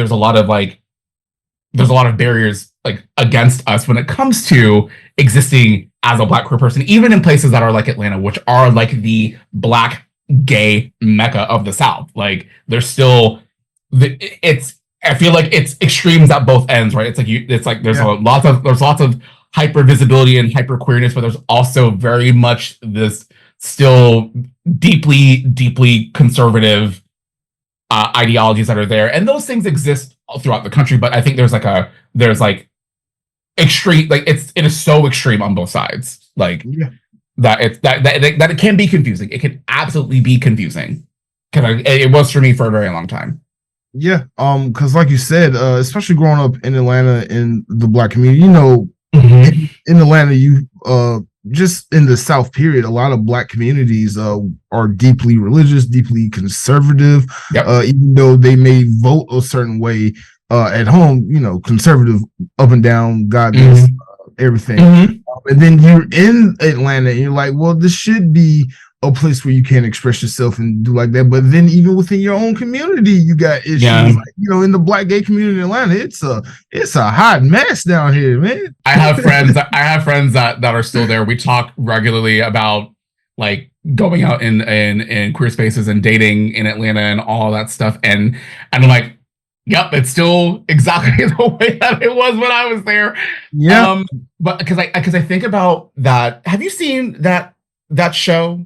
barriers like against us when it comes to existing as a Black queer person, even in places that are like Atlanta, which are like the Black gay mecca of the South. Like, there's still I feel like it's extremes at both ends, right? There's lots of hyper visibility and hyper queerness, but there's also very much this still deeply conservative ideologies that are there, and those things exist throughout the country. But I think there's extreme, like it is so extreme on both sides, like that it can be confusing. It can absolutely be confusing, because it was for me for a very long time. Yeah, because like you said, especially growing up in Atlanta in the Black community, you know. In Atlanta, you just in the South period, a lot of Black communities are deeply religious, deeply conservative. Yep. Even though they may vote a certain way at home, you know, conservative up and down, God bless everything. And then you're in Atlanta and you're like, well, this should be a place where you can express yourself and do like that. But then even within your own community, you got issues. Like, you know, in the Black gay community in Atlanta, it's a hot mess down here, man. I have friends that are still there. We talk regularly about like going out in queer spaces and dating in Atlanta and all that stuff. And I'm like, yep, it's still exactly the way that it was when I was there. Yeah. But because I think about that. Have you seen that show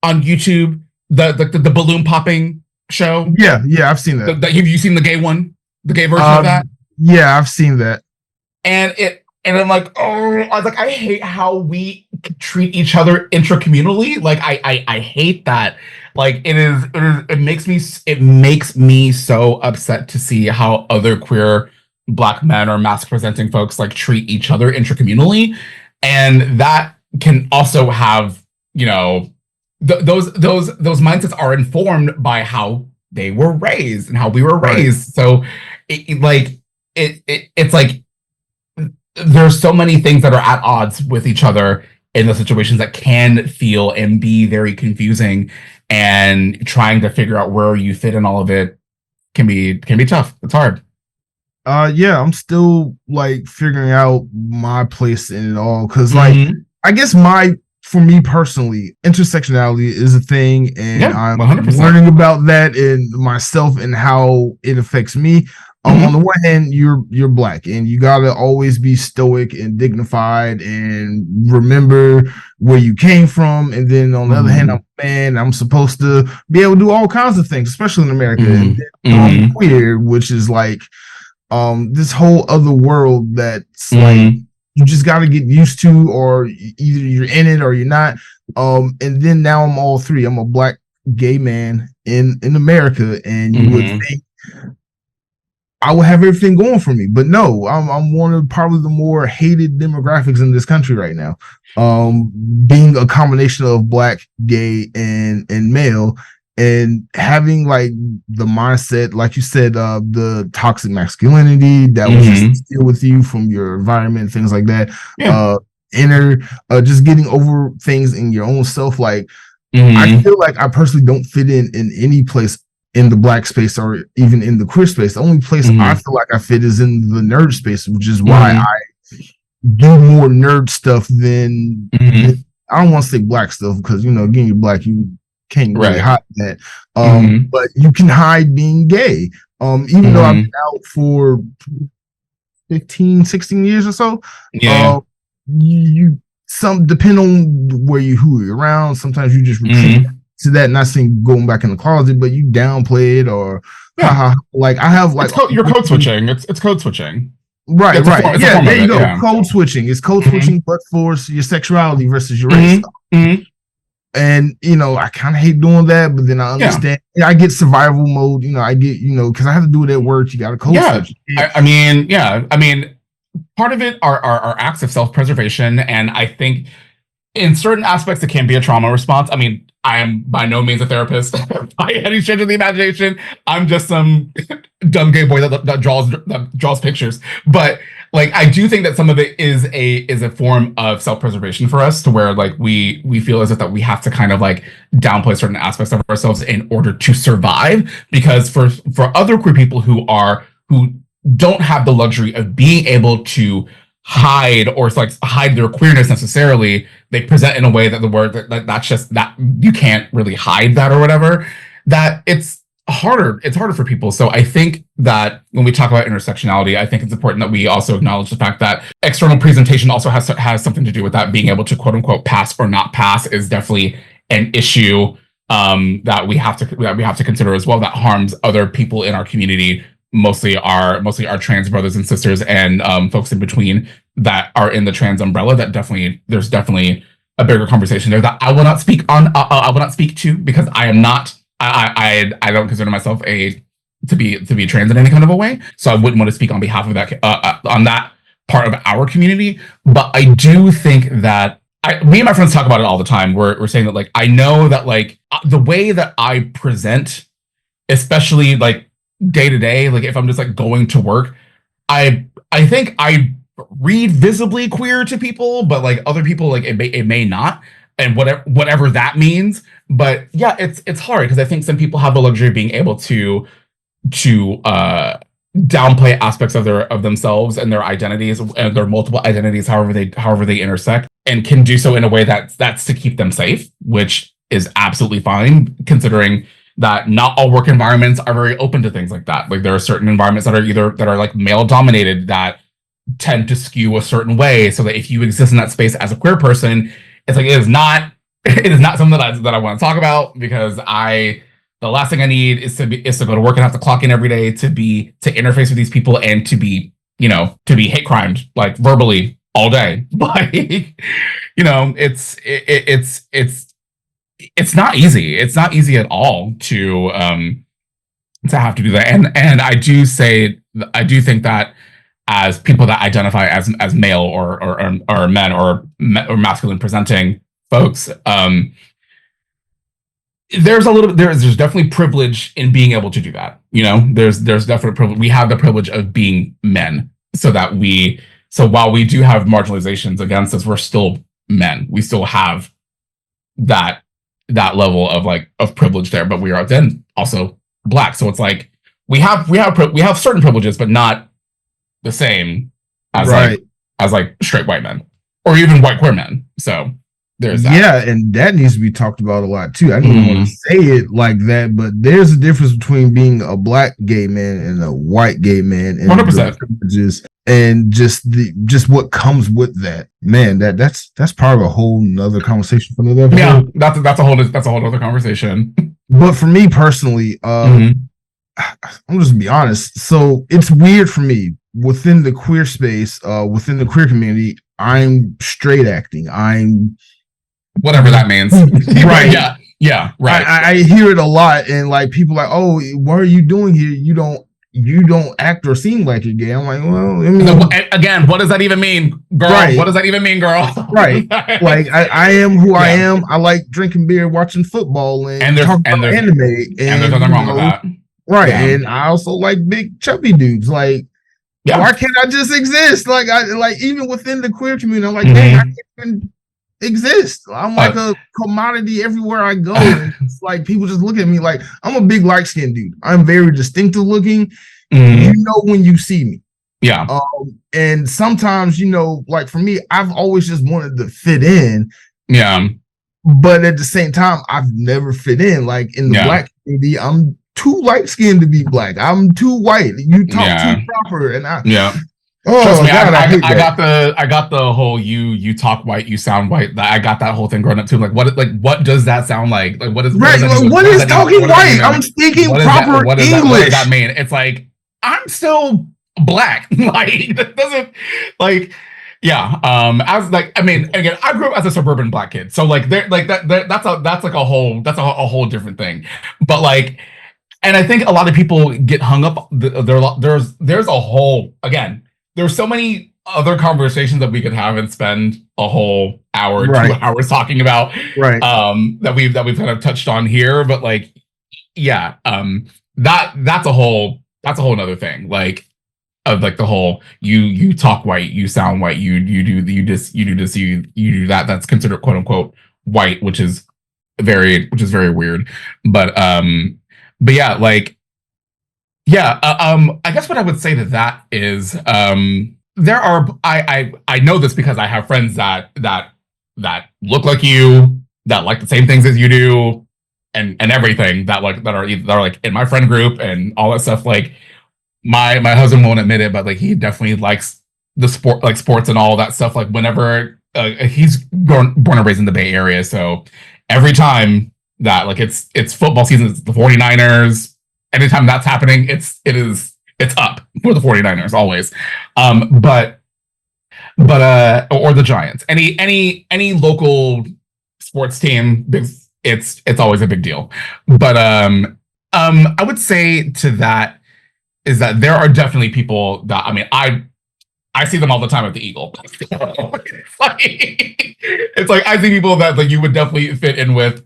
on YouTube? The balloon popping show? Yeah, I've seen that. Have you seen the gay one? The gay version of that? Yeah, I've seen that. And I'm like, oh, I was like, I hate how we treat each other intracommunally. Like, I hate that. Like, it makes me so upset to see how other queer Black men or mask presenting folks like treat each other intracommunally, and that can also have, you know, those mindsets are informed by how they were raised and how we were raised. So, it's like there's so many things that are at odds with each other in those situations that can feel and be very confusing, and trying to figure out where you fit in all of it can be tough. It's hard. Yeah, I'm still like figuring out my place in it all, because Mm-hmm. like I guess for me personally, intersectionality is a thing, and Yeah, I'm 100%. learning about that in myself and how it affects me. On the one hand, you're Black, and you gotta always be stoic and dignified and remember where you came from. And then on the other hand, I'm a man. I'm supposed to be able to do all kinds of things, especially in America. And then I'm queer, which is like this whole other world that's like you just got to get used to, or either you're in it or you're not. And then now I'm all three. I'm a Black gay man in America, and you would think I would have everything going for me, but no, I'm one of probably the more hated demographics in this country right now. Being a combination of Black, gay, and male, and having like the mindset, like you said, the toxic masculinity that was just still with you from your environment, things like that. Yeah. Just getting over things in your own self. Like I feel like I personally don't fit in any place in the Black space or even in the queer space. The only place I feel like I fit is in the nerd space, which is why I do more nerd stuff than I don't want to say Black stuff, because you know, again, you're Black, you can't really hide that. But you can hide being gay. Even though I've been out for 15, 16 years or so. Yeah. You depend on who you're around. Sometimes you just retreat to that, not saying going back in the closet, but you downplay it, or like I have like you're code switching. It's code switching. Right. Yeah, there you go. Yeah. Code switching. It's code switching, but for your sexuality versus your race. And you know, I kind of hate doing that, but then I understand. I get survival mode. You know, I get, you know, because I have to do it at work. You got to code switch. I mean, part of it are acts of self-preservation, and I think in certain aspects it can be a trauma response. I mean, I am by no means a therapist by any stretch of the imagination. I'm just some dumb gay boy that draws pictures. But like, I do think that some of it is a form of self-preservation for us, to where like we feel as if that we have to kind of like downplay certain aspects of ourselves in order to survive. Because for other queer people who don't have the luxury of being able to hide or like hide their queerness necessarily, they present in a way that that's just that you can't really hide that or whatever, that it's harder for people. So I think that when we talk about intersectionality, I think it's important that we also acknowledge the fact that external presentation also has something to do with that. Being able to quote unquote pass or not pass is definitely an issue that we have to consider as well, that harms other people in our community, mostly our trans brothers and sisters, and folks in between that are in the trans umbrella. That there's definitely a bigger conversation there that I will not speak on. I will not speak to, because I am not. I don't consider myself to be trans in any kind of a way. So I wouldn't want to speak on behalf of that on that part of our community. But I do think that me and my friends talk about it all the time. We're saying that like, I know that like the way that I present, especially like day to day, like if I'm just like going to work, I think I read visibly queer to people, but like other people, like it may not, and whatever that means. But yeah, it's hard, because I think some people have the luxury of being able to downplay aspects of themselves and their identities and their multiple identities, however they intersect, and can do so in a way that's to keep them safe, which is absolutely fine, considering that not all work environments are very open to things like that. Like there are certain environments that are like male dominated that tend to skew a certain way, so that if you exist in that space as a queer person, it's like it is not something that I want to talk about, because the last thing I need is to go to work and have to clock in every day to interface with these people and to be hate crimed like verbally all day. Like, it's not easy. It's not easy at all to have to do that. And I do think that as people that identify as male or men or masculine presenting folks, there's definitely privilege in being able to do that. There's definite privilege. We have the privilege of being men, so while we do have marginalizations against us, we're still men. We still have that level of privilege there, but we are then also Black. So it's like we have certain privileges, but not the same as as straight white men or even white queer men. So there's that. Yeah, and that needs to be talked about a lot too. I don't even want to say it like that, but there's a difference between being a Black gay man and a white gay man, and 100%. And just what comes with that. Man, that's part of a whole nother conversation for another episode. Yeah, that's a whole other conversation. But for me personally, I'm just gonna be honest. So it's weird for me within the queer space, within the queer community. I'm straight acting. I'm whatever that means. Right. Yeah. Right. I hear it a lot, and like people are like, oh, what are you doing here? You don't act or seem like you're gay. I'm like, well, I mean, again, what does that even mean, girl? Right. What does that even mean, girl? Right. Like I am who I am. I like drinking beer, watching football, and talking about anime. And there's nothing wrong with that. Right. Yeah. And I also like big chubby dudes. Like, why can't I just exist? Like even within the queer community, I'm like, dang, I can't even exist. I'm like a commodity everywhere I go. And it's like people just look at me like I'm a big light skinned dude. I'm very distinctive looking. You know when you see me. Yeah. And sometimes, like for me, I've always just wanted to fit in. Yeah. But at the same time, I've never fit in. Like in the Black community, I'm too light skinned to be Black. I'm too white. You talk too proper, and oh, trust me, God, I got the whole you talk white, you sound white. I got that whole thing growing up too. Like what does that sound like? Like what is talking white? I'm speaking proper English. What does that mean? It's like I'm still Black. Like that doesn't like. Yeah. As like, I mean, again, I grew up as a suburban Black kid, so like that's a whole different thing. But like, and I think a lot of people get hung up. There's a whole, again, there's so many other conversations that we could have and spend a whole hour, 2 hours talking about, that we've kind of touched on here. But like, that's a whole nother thing. Like, of like the whole you talk white, you sound white, you do this, you do that. That's considered quote unquote white, which is very weird. But yeah, like, I guess what I would say to that is, there are, I know this because I have friends that look like you, that like the same things as you do, and everything, that are like in my friend group and all that stuff. Like my husband won't admit it, but like he definitely likes the sport, like sports and all that stuff. Like whenever he's born and raised in the Bay Area, so every time that like it's football season, it's the 49ers. Anytime that's happening, it's up for the 49ers always. But or the Giants. Any local sports team, it's always a big deal. But I would say to that is that there are definitely people that, I mean, I see them all the time at the Eagle. It's like I see people that like you would definitely fit in with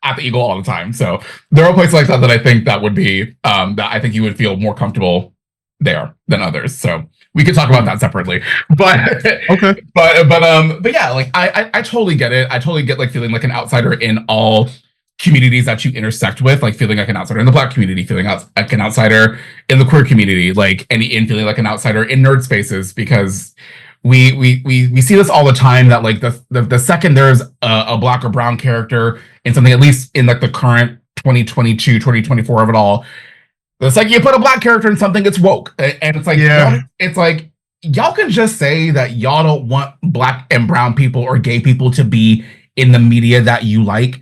at the Eagle all the time. So there are places like that I think that would be that I think you would feel more comfortable there than others. So we could talk about that separately. But okay. But yeah, like I totally get it. I totally get like feeling like an outsider in all communities that you intersect with, like feeling like an outsider in the Black community, feeling like an outsider in the queer community, like and feeling like an outsider in nerd spaces, because we see this all the time, that like the second there's a Black or brown character in something, at least in like the current 2022 2024 of it all, the second you put a Black character in something, it's woke. And it's like, it's like, y'all can just say that y'all don't want Black and brown people or gay people to be in the media that you like,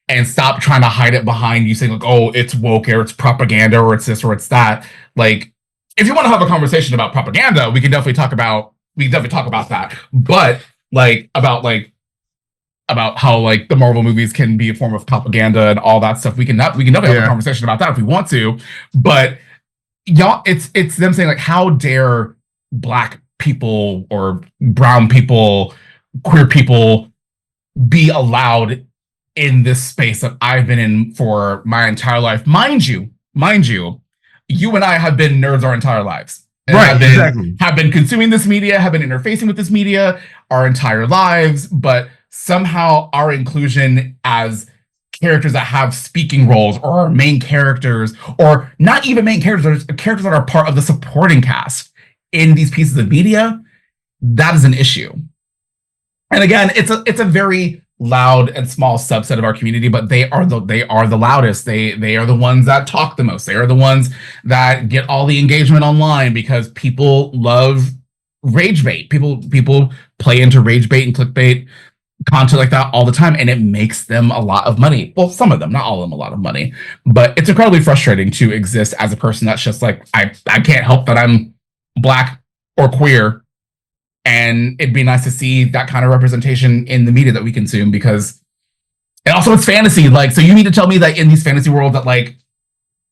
and stop trying to hide it behind you saying like, oh, it's woke, or it's propaganda, or it's this or it's that. Like, if you want to have a conversation about propaganda, we can definitely talk about that. But about how like the Marvel movies can be a form of propaganda and all that stuff, we can definitely have a conversation about that if we want to. But y'all, it's them saying like, how dare Black people or brown people, queer people be allowed in this space that I've been in for my entire life. Mind you, you and I have been nerds our entire lives. And have been consuming this media, have been interfacing with this media our entire lives, but somehow our inclusion as characters that have speaking roles, or main characters, or not even main characters that are part of the supporting cast in these pieces of media, that is an issue. And again, it's a very loud and small subset of our community, but they are the loudest. They are the ones that talk the most. They are the ones that get all the engagement online, because people love rage bait. People play into rage bait and clickbait content like that all the time, and it makes them a lot of money. Well, some of them, not all of them, a lot of money. But it's incredibly frustrating to exist as a person that's just like, I can't help that I'm Black or queer. And it'd be nice to see that kind of representation in the media that we consume, because, and also it's fantasy. Like, so you need to tell me that in these fantasy world that like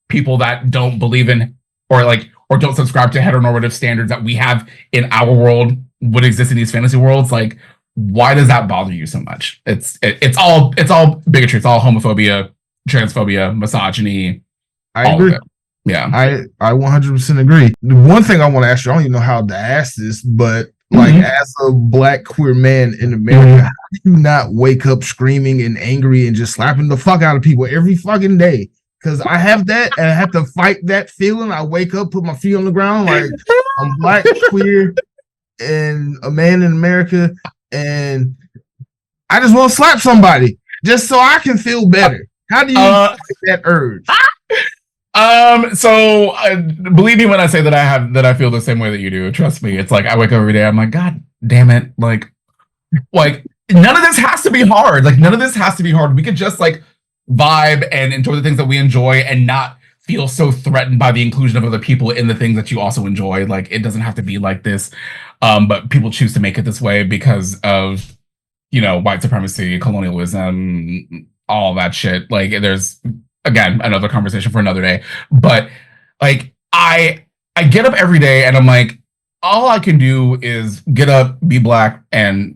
people that don't believe in, or don't subscribe to heteronormative standards that we have in our world would exist in these fantasy worlds. Like, why does that bother you so much? It's all bigotry. It's all homophobia, transphobia, misogyny. I agree. Yeah. I 100% agree. The one thing I want to ask you, I don't even know how to ask this, but like, as a Black queer man in America, how do you not wake up screaming and angry and just slapping the fuck out of people every fucking day? Because I have that, and I have to fight that feeling. I wake up, put my feet on the ground, like, I'm Black, queer, and a man in America, and I just want to slap somebody just so I can feel better. How do you fight that urge? So believe me when I say that I feel the same way that you do. Trust me. It's like, I wake up every day, I'm like, God damn it. Like none of this has to be hard. Like, none of this has to be hard. We could just like vibe and enjoy the things that we enjoy, and not feel so threatened by the inclusion of other people in the things that you also enjoy. Like, it doesn't have to be like this. But people choose to make it this way because of, white supremacy, colonialism, all that shit. Like, there's, again, another conversation for another day. But like, I get up every day and I'm like, all I can do is get up, be Black, and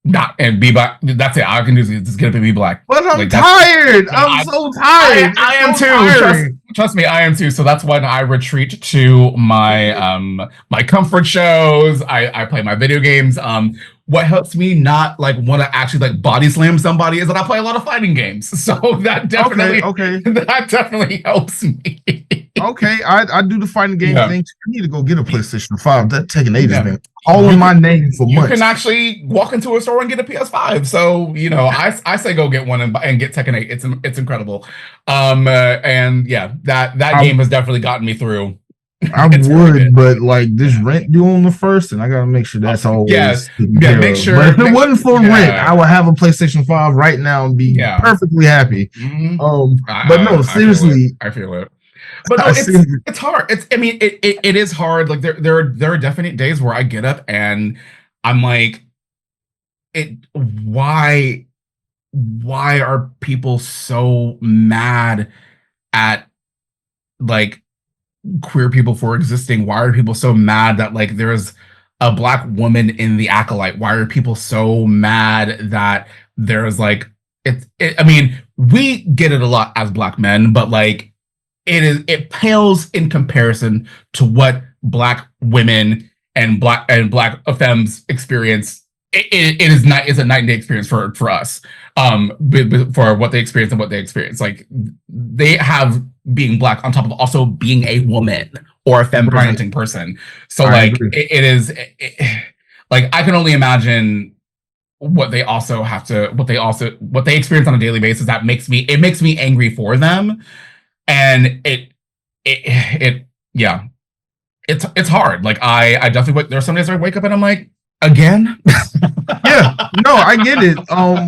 be Black. That's it. All I can do is just get up and be Black. But I'm tired. I'm so tired. I am too. Trust me, I am too. So that's when I retreat to my my comfort shows. I play my video games. What helps me not like want to actually like body slam somebody is that I play a lot of fighting games. So that definitely that definitely helps me. Okay, I do the fighting game thing. I need to go get a PlayStation 5. That taking ages, man. Calling my name for months. You can actually walk into a store and get a PS5. So I say go get one and get Tekken 8. It's incredible. And yeah, that game has definitely gotten me through. I would, but like this rent due on the 1st, and I gotta make sure that's always make sure. But if it wasn't for rent, I would have a PlayStation 5 right now and be perfectly happy. But no, seriously, I feel it. But no, it's hard. It is hard. Like there are definite days where I get up and I'm like, why are people so mad at like queer people for existing? Why are people so mad that like there's a Black woman in the Acolyte? Why are people so mad that there's like we get it a lot as Black men, but like it pales in comparison to what Black women and black femmes experience it is not is a night and day experience for us. For what they experience and what they experience, like they have being Black on top of also being a woman or a femme presenting person. So like it is like I can only imagine what they also have to what they experience on a daily basis. That makes me angry for them, and yeah, it's hard. Like I definitely there's some days where I wake up and I'm like, again. Yeah, no, I get it.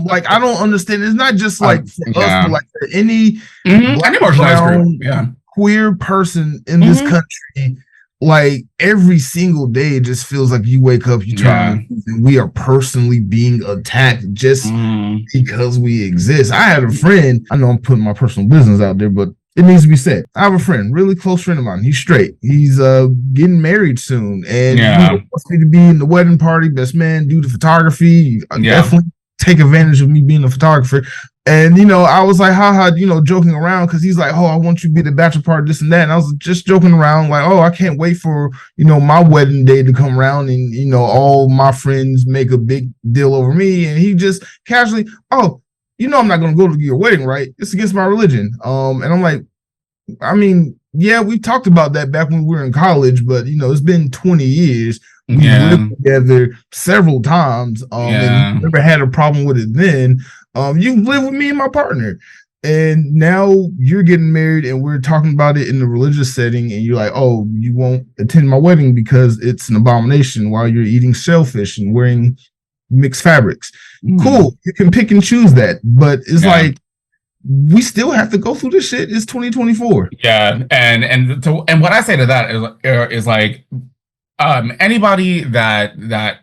Like I don't understand. It's not just like for us, but like for any Black, brown, queer person in this country. Like every single day, it just feels like you wake up, you try, and we are personally being attacked just because we exist. I had a friend. I know I'm putting my personal business out there, but it needs to be said. I have a friend, really close friend of mine. He's straight. He's getting married soon, and he wants me to be in the wedding party, best man, do the photography. Definitely take advantage of me being a photographer. And I was like, haha, joking around because he's like, oh, I want you to be the bachelor party, this and that. And I was just joking around, like, oh, I can't wait for my wedding day to come around, and all my friends make a big deal over me. And he just casually, oh, I'm not going to go to your wedding, right? It's against my religion. And I'm like, I mean, yeah, we talked about that back when we were in college, but it's been 20 years. We lived together several times, and never had a problem with it then. You live with me and my partner, and now you're getting married, and we're talking about it in the religious setting, and you're like, oh, you won't attend my wedding because it's an abomination while you're eating shellfish and wearing mixed fabrics. Cool, you can pick and choose that, but it's like we still have to go through this shit. It's 2024. And what I say to that is like anybody that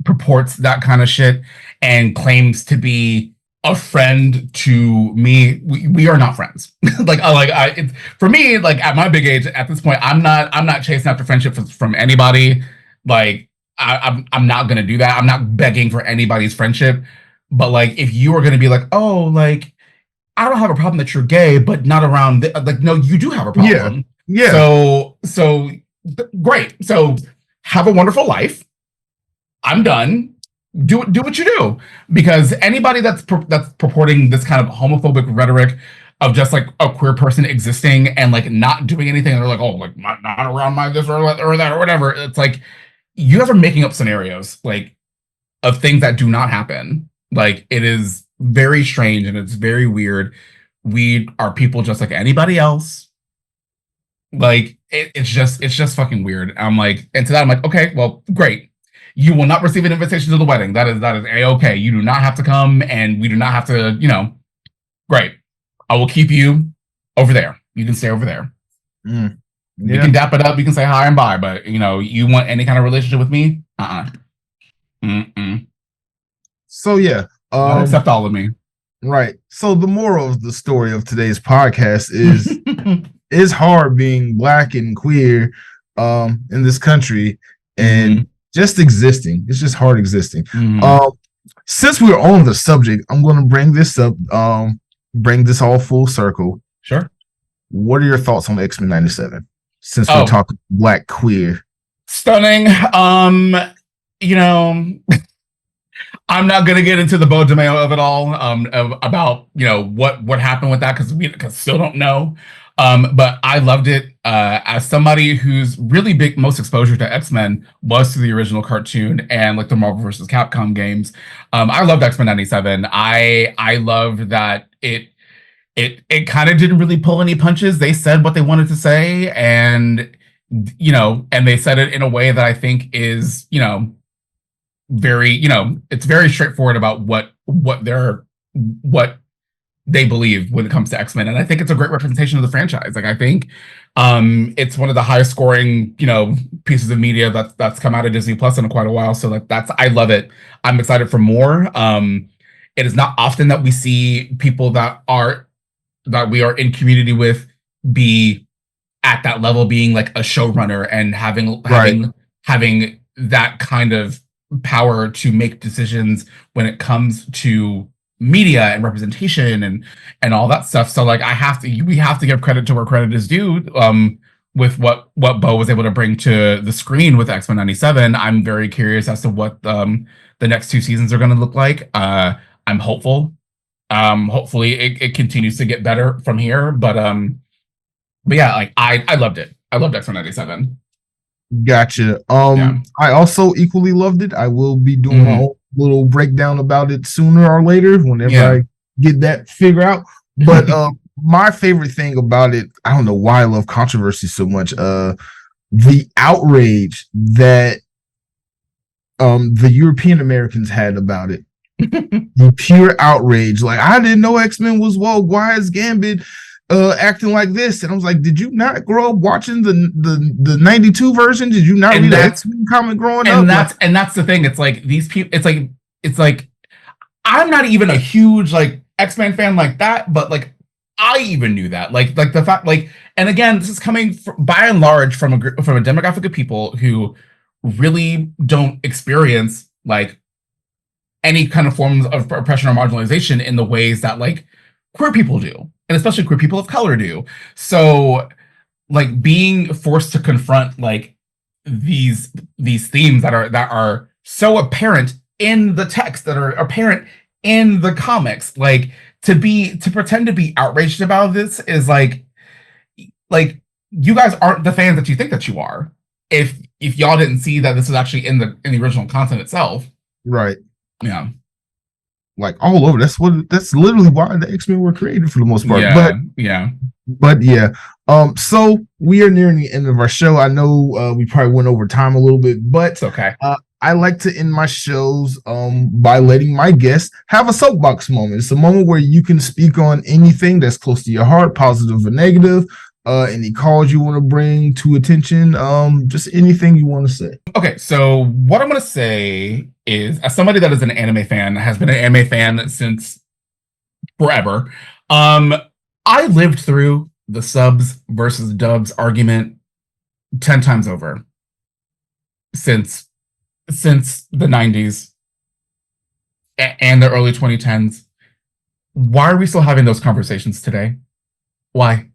purports that kind of shit and claims to be a friend to me, we are not friends. For me, like at my big age, at this point, I'm not chasing after friendship from anybody. Like I'm not gonna do that. I'm not begging for anybody's friendship. But like, if you are gonna be like, oh, like I don't have a problem that you're gay, but not around. Like, no, you do have a problem. Yeah. So great. So have a wonderful life. I'm done. Do what you do, because anybody that's purporting this kind of homophobic rhetoric of just like a queer person existing and like not doing anything, and they're like, oh, like not around my this or that or whatever. It's like you guys are making up scenarios like of things that do not happen. Like it is very strange and it's very weird. We are people just like anybody else. Like it's just fucking weird. I'm like, and to that I'm like, okay, well, great. You will not receive an invitation to the wedding. That is a-okay. You do not have to come, and we do not have to, great. I will keep you over there. You can stay over there. You can dap it up. You can say hi and bye, but you want any kind of relationship with me? So yeah. Accept all of me. Right. So the moral of the story of today's podcast is it's hard being Black and queer in this country, and just existing. It's just hard existing. Since we're on the subject, I'm going to bring this up, bring this all full circle. Sure. What are your thoughts on X-Men 97? Since we're talking Black queer. Stunning. I'm not gonna get into the Bo DeMeo of it all, about what happened with that, because we still don't know. But I loved it. As somebody whose really big most exposure to X-Men was to the original cartoon and like the Marvel vs. Capcom games. I loved X-Men 97. I loved that it kind of didn't really pull any punches. They said what they wanted to say, and and they said it in a way that I think is very it's very straightforward about what they believe when it comes to X-Men, and I think it's a great representation of the franchise. Like I think it's one of the highest scoring pieces of media that's come out of Disney Plus in quite a while. So like I love it. I'm excited for more. It is not often that we see people that we are in community with be at that level, being like a showrunner and having that kind of power to make decisions when it comes to media and representation and all that stuff. So like we have to give credit to where credit is due. with what Bo was able to bring to the screen with X-Men 97, I'm very curious as to what the next two seasons are going to look like. I'm hopeful. Hopefully it continues to get better from here. But yeah, like I loved it. I loved X-Men 97. Gotcha. Yeah. I also equally loved it. I will be doing my own little breakdown about it sooner or later whenever I get that figure out. But my favorite thing about it, I don't know why I love controversy so much. The outrage that the European Americans had about it. The pure outrage. Like, I didn't know X-Men was woke. Why is Gambit acting like this? And I was like, did you not grow up watching the 92 version? Did you not read the X-Men comic growing up? And that's the thing. It's like these people, it's like I'm not even a huge like X-Men fan like that, but like I even knew that. Like the fact, like, and again, this is coming by and large from a demographic of people who really don't experience like any kind of forms of oppression or marginalization in the ways that like queer people do, and especially queer people of color do. So like being forced to confront like these themes that are so apparent in the text, that are apparent in the comics, like to pretend to be outraged about this is like you guys aren't the fans that you think that you are if y'all didn't see that this is actually in the original content itself. Right. Yeah. Like all over. That's literally why the X-Men were created for the most part. Yeah. But yeah. So we are nearing the end of our show. I know we probably went over time a little bit, but it's okay. I like to end my shows by letting my guests have a soapbox moment. It's a moment where you can speak on anything that's close to your heart, positive or negative, any cause you want to bring to attention, just anything you want to say. Okay, so what I'm going to say is, as somebody that is an anime fan, has been an anime fan since forever, I lived through the subs versus dubs argument 10 times over since the 90s and the early 2010s. Why are we still having those conversations today? Why?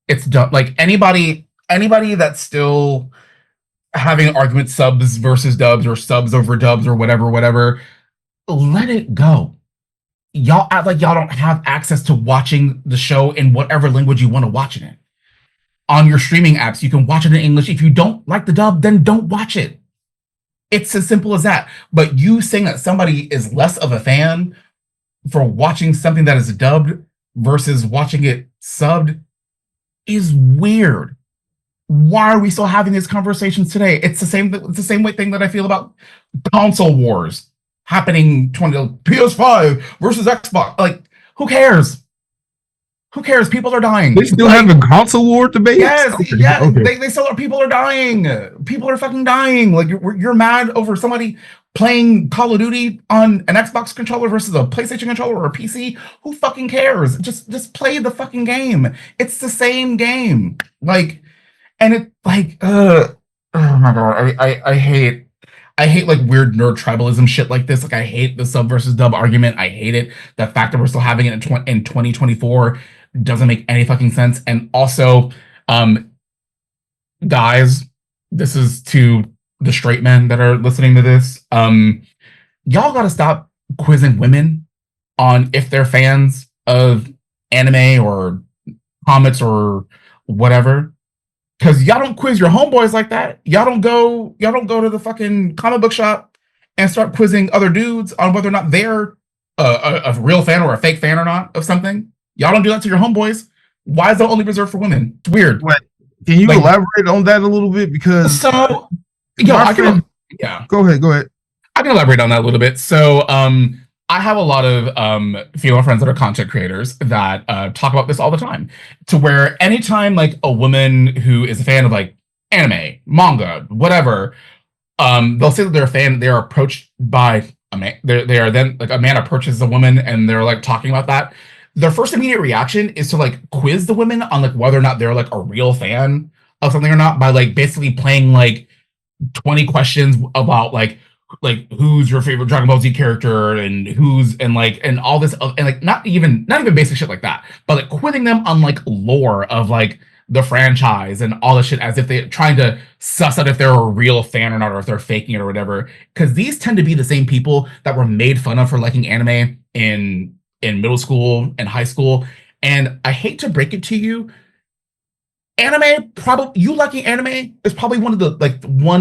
It's done. Like anybody that's still having arguments subs versus dubs or subs over dubs or whatever, let it go. Y'all act like y'all don't have access to watching the show in whatever language you want to watch it in. On your streaming apps, you can watch it in English. If you don't like the dub, then don't watch it. It's as simple as that. But you saying that somebody is less of a fan for watching something that is dubbed versus watching it subbed is weird. Why are we still having these conversations today? It's the same thing that I feel about console wars happening PS5 versus Xbox. Like, who cares? Who cares? People are dying. They still have a console war debate? Yes, okay. They still are. People are dying. People are fucking dying. Like you're mad over somebody playing Call of Duty on an Xbox controller versus a PlayStation controller or a PC. Who fucking cares? Just play the fucking game. It's the same game. Like, and it like, oh my god, I hate like weird nerd tribalism shit like this. Like I hate the sub versus dub argument. I hate it. The fact that we're still having it in 2024 doesn't make any fucking sense. And also, guys, this is to the straight men that are listening to this. Y'all gotta stop quizzing women on if they're fans of anime or comics or whatever. Cause y'all don't quiz your homeboys like that. Y'all don't go to the fucking comic book shop and start quizzing other dudes on whether or not they're a real fan or a fake fan or not of something. Y'all don't do that to your homeboys. Why is that only reserved for women? It's weird. What? Can you elaborate on that a little bit? Because go ahead. I can elaborate on that a little bit. So I have a lot of female friends that are content creators that talk about this all the time. To where anytime like a woman who is a fan of like anime, manga, whatever, they'll say that they're a fan. They're approached by a man. They are then like a man approaches a woman and they're like talking about that. Their first immediate reaction is to like quiz the women on like whether or not they're like a real fan of something or not by like basically playing like 20 questions about like like who's your favorite Dragon Ball Z character and who's and all this and like not even basic shit like that, but like quizzing them on like lore of like the franchise and all this shit as if they're trying to suss out if they're a real fan or not, or if they're faking it or whatever. Because these tend to be the same people that were made fun of for liking anime in middle school and high school. And I hate to break it to you, anime, probably you liking anime is probably one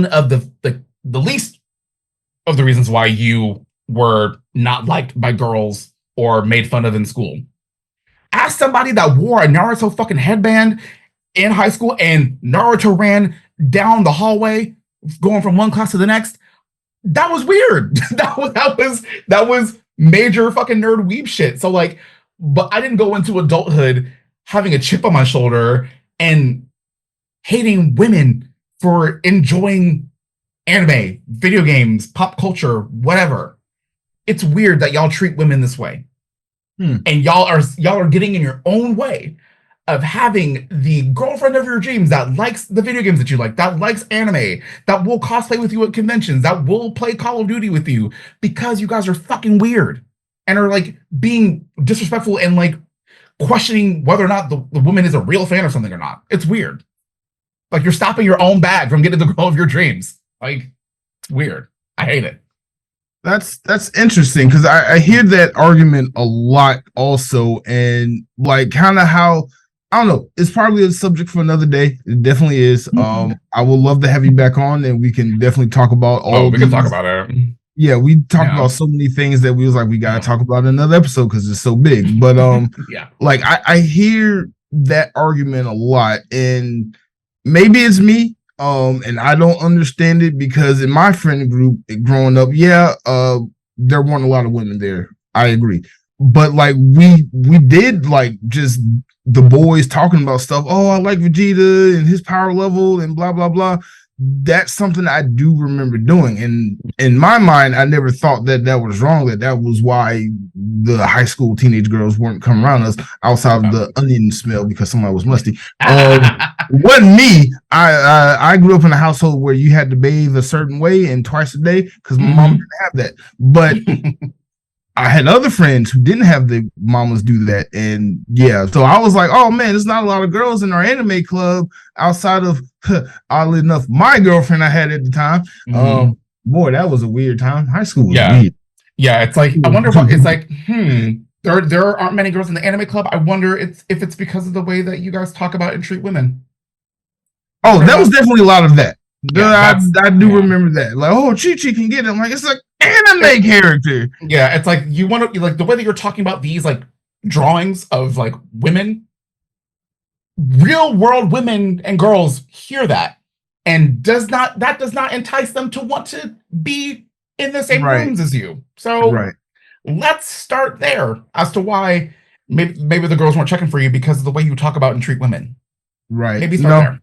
of the least of the reasons why you were not liked by girls or made fun of in school. As somebody that wore a Naruto fucking headband in high school and Naruto ran down the hallway going from one class to the next, that was weird. that was major fucking nerd weeb shit. So like, but I didn't go into adulthood having a chip on my shoulder and hating women for enjoying anime, video games, pop culture, whatever. It's weird that y'all treat women this way. And y'all are getting in your own way of having the girlfriend of your dreams that likes the video games that you like, that likes anime, that will cosplay with you at conventions, that will play Call of Duty with you, because you guys are fucking weird and are like being disrespectful and like questioning whether or not the woman is a real fan or something or not. It's weird. Like you're stopping your own bag from getting the girl of your dreams. Like, it's weird. I hate it. That's interesting, because I hear that argument a lot also, and like kind of how, I don't know, it's probably a subject for another day. It definitely is. I would love to have you back on, and we can definitely talk about all. We can talk about it. Yeah, we talked about so many things that we was like, we gotta talk about in another episode because it's so big. But like I hear that argument a lot, and maybe it's me. And I don't understand it, because in my friend group growing up, there weren't a lot of women there. I agree. But like we did like just the boys talking about stuff. Oh, I like Vegeta and his power level and blah, blah, blah. That's something I do remember doing. And in my mind, I never thought that was wrong, that was why the high school teenage girls weren't coming around us outside of the onion smell because somebody was musty. Wasn't me. I grew up in a household where you had to bathe a certain way and twice a day because my mom didn't have that. But I had other friends who didn't have the mamas do that. And so I was like, oh man, there's not a lot of girls in our anime club outside of, oddly enough, my girlfriend I had at the time. Boy, that was a weird time. High school was weird. Yeah, it's like, I wonder what it's like, there aren't many girls in the anime club. I wonder if it's because of the way that you guys talk about and treat women. Oh, that was definitely a lot of that. I do remember that. Like, oh, Chi-Chi can get him. Like, it's like anime character. Yeah, it's like you want to, like, the way that you're talking about these like drawings of like women, real world women and girls hear that and does not entice them to want to be in the same rooms as you. So let's start there as to why maybe the girls weren't checking for you because of the way you talk about and treat women. Right. Maybe start there.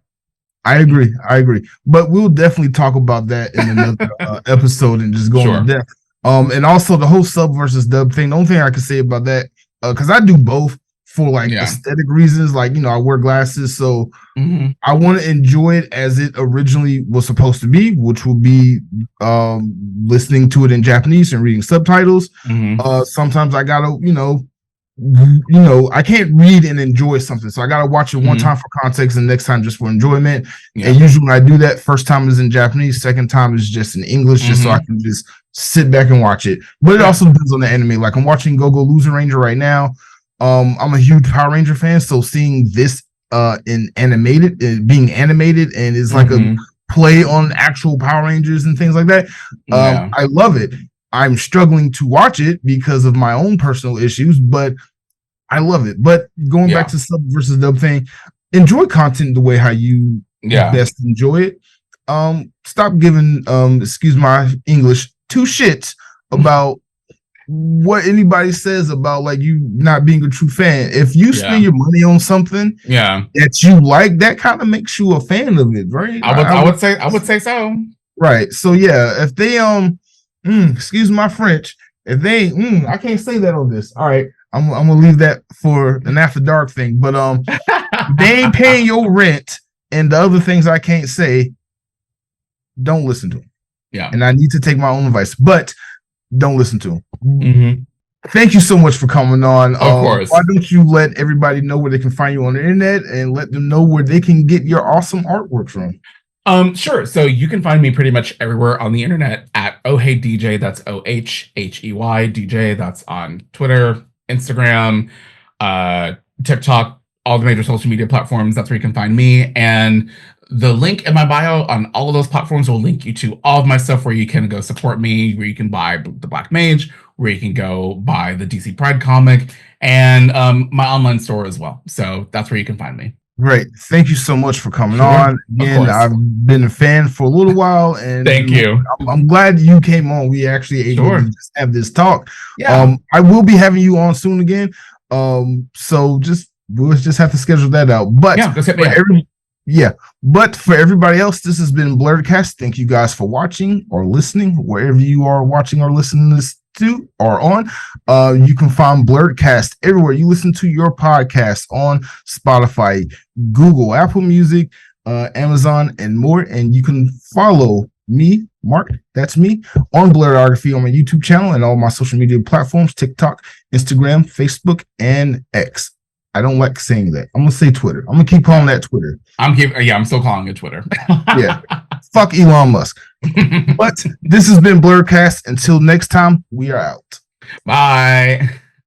I agree. But we'll definitely talk about that in another episode and just go into depth. And also the whole sub versus dub thing. The only thing I can say about that, because I do both for like aesthetic reasons. Like, I wear glasses, so I want to enjoy it as it originally was supposed to be, which will be listening to it in Japanese and reading subtitles. Sometimes I gotta, I can't read and enjoy something, so I gotta watch it one time for context and next time just for enjoyment. And usually when I do that, first time is in Japanese, second time is just in English, just so I can just sit back and watch it. But it also depends on the anime. Like, I'm watching Go-Go Loser Ranger right now. I'm a huge Power Ranger fan, so seeing this being animated and is like a play on actual Power Rangers and things like that, I love it. I'm struggling to watch it because of my own personal issues, but I love it. But going back to sub versus dub thing, enjoy content the way how you best enjoy it. Stop giving excuse my English, two shits about what anybody says about like you not being a true fan. If you spend your money on something that you like, that kind of makes you a fan of it, right? I would say so. Right. So if they excuse my French, if they I can't say that on this. All right, I'm gonna leave that for an after dark thing. But they ain't paying your rent and the other things I can't say, don't listen to them. Yeah. And I need to take my own advice, but don't listen to him. Mm-hmm. Thank you so much for coming on. Of course. Why don't you let everybody know where they can find you on the internet and let them know where they can get your awesome artwork from? Sure. So you can find me pretty much everywhere on the internet at OheyDJ. That's OHHEY DJ. That's on Twitter, Instagram, TikTok, all the major social media platforms. That's where you can find me. And the link in my bio on all of those platforms will link you to all of my stuff where you can go support me, where you can buy the Black Mage, where you can go buy the DC Pride comic, and my online store as well. So that's where you can find me. Great. Thank you so much for coming on. Again, I've been a fan for a little while, and thank you. I'm glad you came on. We actually able to just have this talk. Yeah. I will be having you on soon again. So we'll just have to schedule that out. But yeah, just hit me up. But for everybody else, this has been Blerdkast. Thank you guys for watching or listening, wherever you are watching or listening to this to or on. You can find Blerdkast everywhere you listen to your podcast, on Spotify, Google, Apple Music, Amazon, and more. And you can follow me, Mark, that's me, on Blerdography on my YouTube channel and all my social media platforms: TikTok, Instagram, Facebook, and X. I don't like saying that. I'm gonna say Twitter. I'm gonna keep calling that Twitter. I'm still calling it Twitter. Yeah. Fuck Elon Musk. But this has been Blerdkast. Until next time, we are out. Bye.